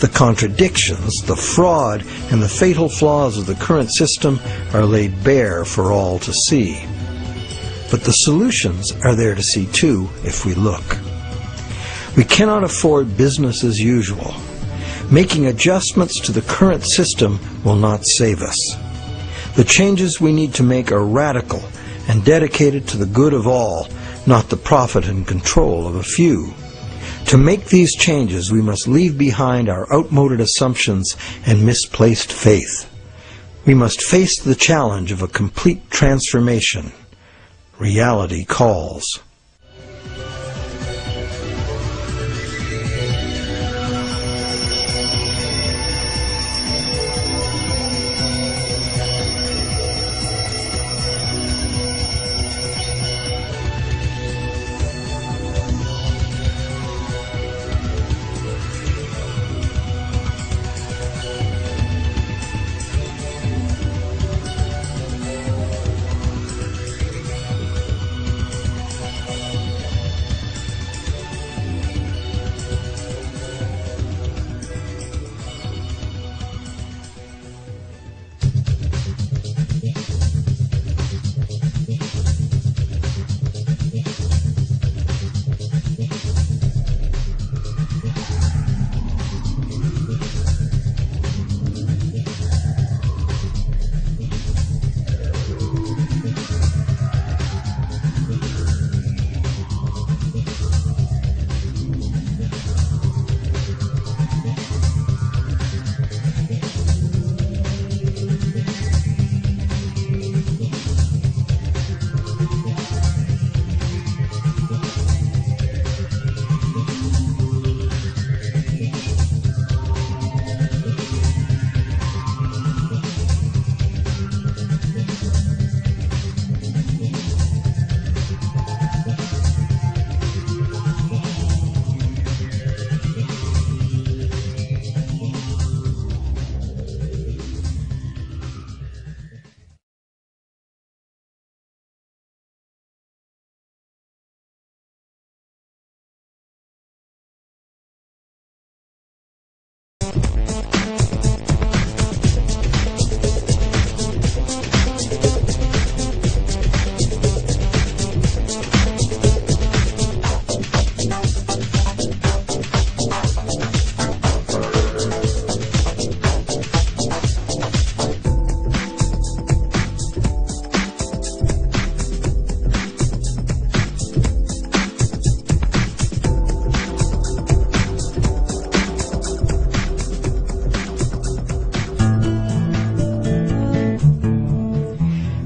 the contradictions, the fraud, and the fatal flaws of the current system are laid bare for all to see. But the solutions are there to see too if we look. We cannot afford business as usual. Making adjustments to the current system will not save us. The changes we need to make are radical and dedicated to the good of all, not the profit and control of a few. To make these changes, we must leave behind our outmoded assumptions and misplaced faith. We must face the challenge of a complete transformation. Reality calls.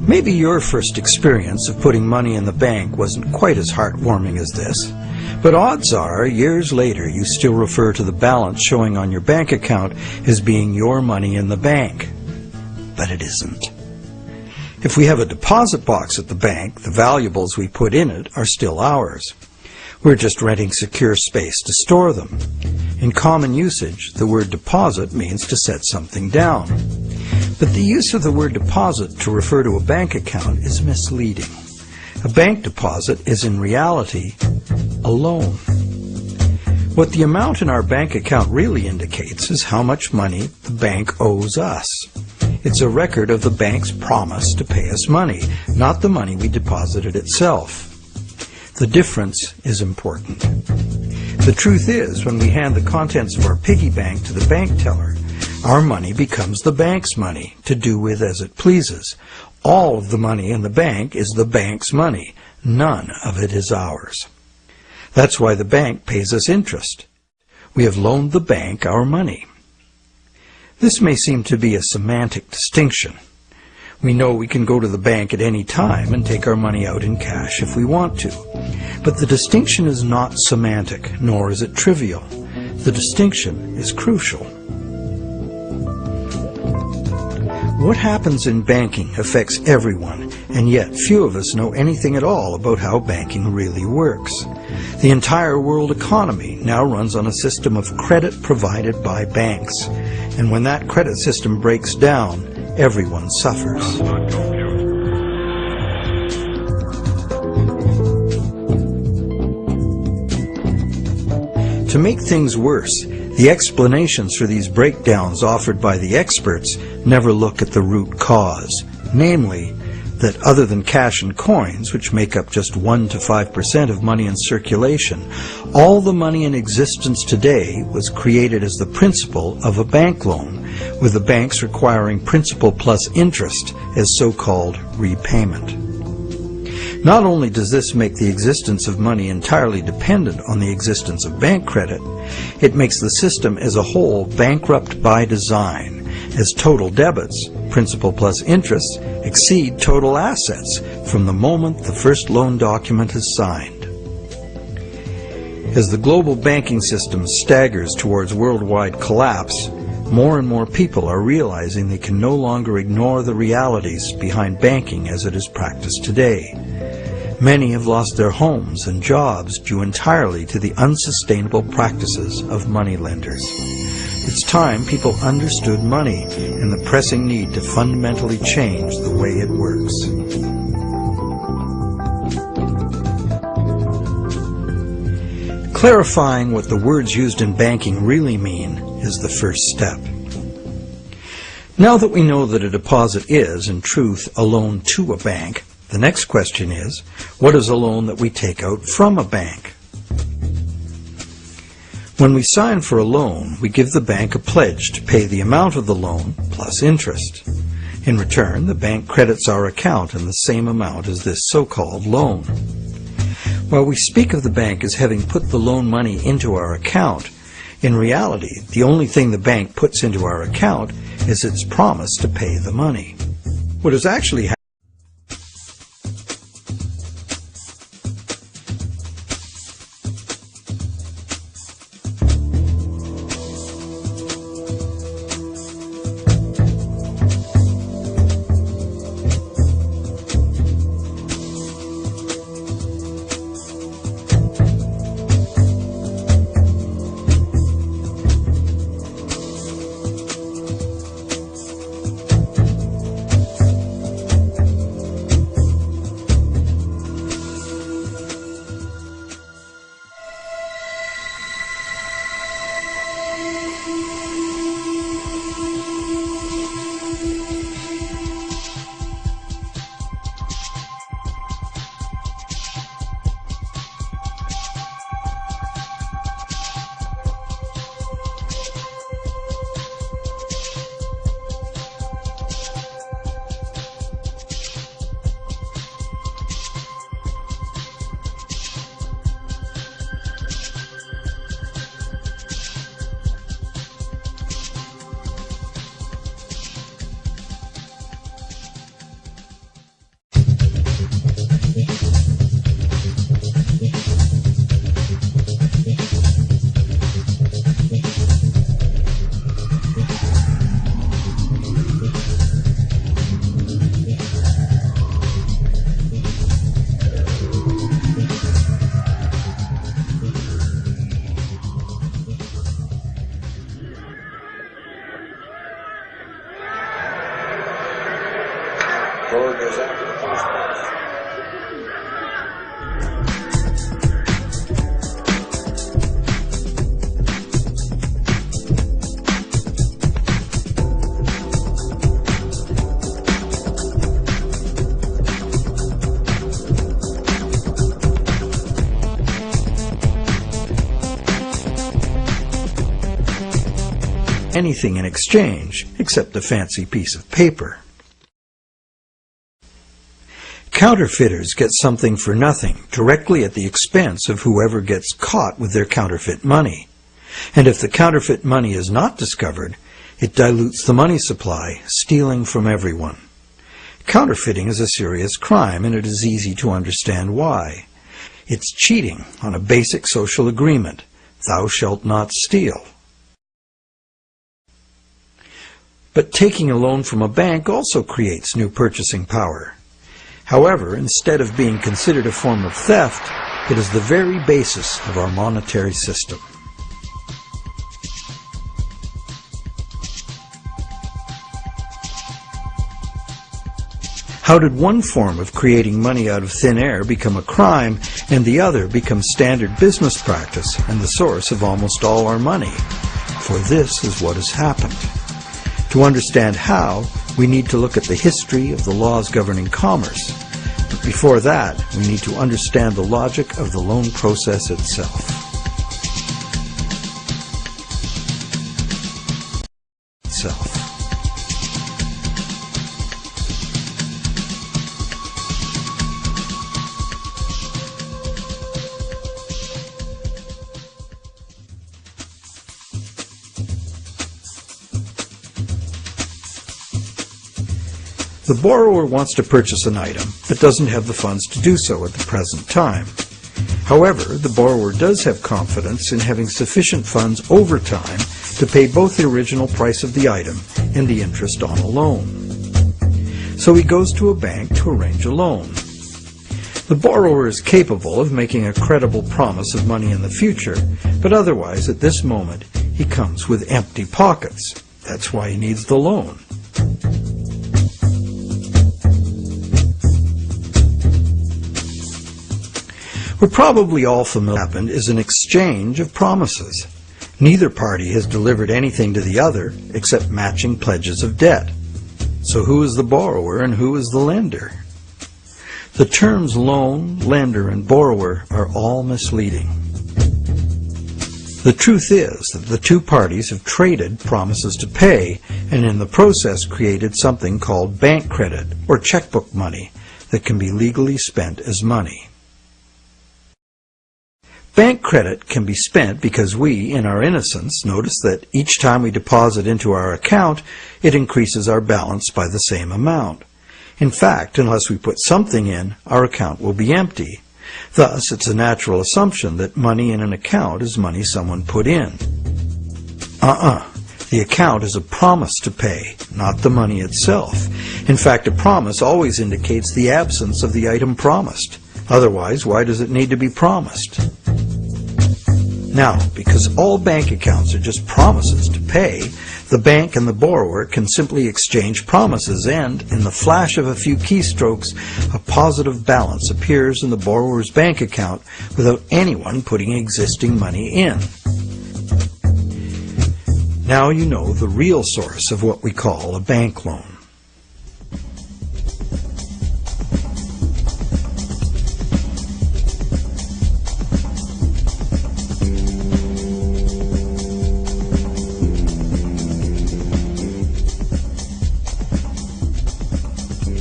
Maybe your first experience of putting money in the bank wasn't quite as heartwarming as this, but odds are, years later, you still refer to the balance showing on your bank account as being your money in the bank. But it isn't. If we have a deposit box at the bank, the valuables we put in it are still ours. We're just renting secure space to store them. In common usage, the word deposit means to set something down. But the use of the word deposit to refer to a bank account is misleading. A bank deposit is in reality a loan. What the amount in our bank account really indicates is how much money the bank owes us. It's a record of the bank's promise to pay us money, not the money we deposited itself. The difference is important. The truth is, when we hand the contents of our piggy bank to the bank teller, our money becomes the bank's money to do with as it pleases. All of the money in the bank is the bank's money. None of it is ours. That's why the bank pays us interest. We have loaned the bank our money. This may seem to be a semantic distinction. We know we can go to the bank at any time and take our money out in cash if we want to. But the distinction is not semantic, nor is it trivial. The distinction is crucial. What happens in banking affects everyone, and yet few of us know anything at all about how banking really works. The entire world economy now runs on a system of credit provided by banks, and when that credit system breaks down, everyone suffers. To make things worse, the explanations for these breakdowns offered by the experts never look at the root cause, namely, that other than cash and coins, which make up just 1 to 5% of money in circulation, all the money in existence today was created as the principal of a bank loan, with the banks requiring principal plus interest as so-called repayment. Not only does this make the existence of money entirely dependent on the existence of bank credit, it makes the system as a whole bankrupt by design, as total debits, principal plus interest, exceed total assets from the moment the first loan document is signed. As the global banking system staggers towards worldwide collapse, more and more people are realizing they can no longer ignore the realities behind banking as it is practiced today. Many have lost their homes and jobs due entirely to the unsustainable practices of moneylenders. It's time people understood money and the pressing need to fundamentally change the way it works. Clarifying what the words used in banking really mean is the first step. Now that we know that a deposit is, in truth, a loan to a bank, the next question is, what is a loan that we take out from a bank? When we sign for a loan, we give the bank a pledge to pay the amount of the loan plus interest. In return, the bank credits our account in the same amount as this so-called loan. While we speak of the bank as having put the loan money into our account, in reality, the only thing the bank puts into our account is its promise to pay the money. What is actually Forward goes after the first base. Anything in exchange except a fancy piece of paper. Counterfeiters get something for nothing directly at the expense of whoever gets caught with their counterfeit money. And if the counterfeit money is not discovered, it dilutes the money supply, stealing from everyone. Counterfeiting is a serious crime, and it is easy to understand why. It's cheating on a basic social agreement, thou shalt not steal. But taking a loan from a bank also creates new purchasing power. However, instead of being considered a form of theft, it is the very basis of our monetary system. How did one form of creating money out of thin air become a crime and the other become standard business practice and the source of almost all our money? For this is what has happened. To understand how, we need to look at the history of the laws governing commerce. But before that, we need to understand the logic of the loan process itself. The borrower wants to purchase an item, but doesn't have the funds to do so at the present time. However, the borrower does have confidence in having sufficient funds over time to pay both the original price of the item and the interest on a loan. So he goes to a bank to arrange a loan. The borrower is capable of making a credible promise of money in the future, but otherwise at this moment he comes with empty pockets. That's why he needs the loan. We're probably all familiar with what happened is an exchange of promises. Neither party has delivered anything to the other except matching pledges of debt. So who is the borrower and who is the lender? The terms loan, lender, and borrower are all misleading. The truth is that the two parties have traded promises to pay and in the process created something called bank credit or checkbook money that can be legally spent as money. Bank credit can be spent because we, in our innocence, notice that each time we deposit into our account, it increases our balance by the same amount. In fact, unless we put something in, our account will be empty. Thus, it's a natural assumption that money in an account is money someone put in. The account is a promise to pay, not the money itself. In fact, a promise always indicates the absence of the item promised. Otherwise, why does it need to be promised? Now, because all bank accounts are just promises to pay, the bank and the borrower can simply exchange promises and, in the flash of a few keystrokes, a positive balance appears in the borrower's bank account without anyone putting existing money in. Now you know the real source of what we call a bank loan.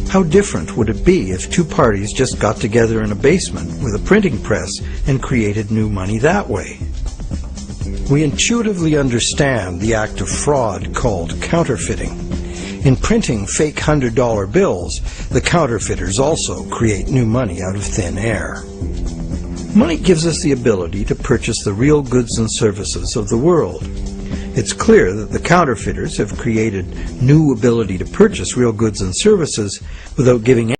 How different would it be if two parties just got together in a basement with a printing press and created new money that way? We intuitively understand the act of fraud called counterfeiting. In printing fake $100 bills, the counterfeiters also create new money out of thin air. Money gives us the ability to purchase the real goods and services of the world. It's clear that the counterfeiters have created new ability to purchase real goods and services without giving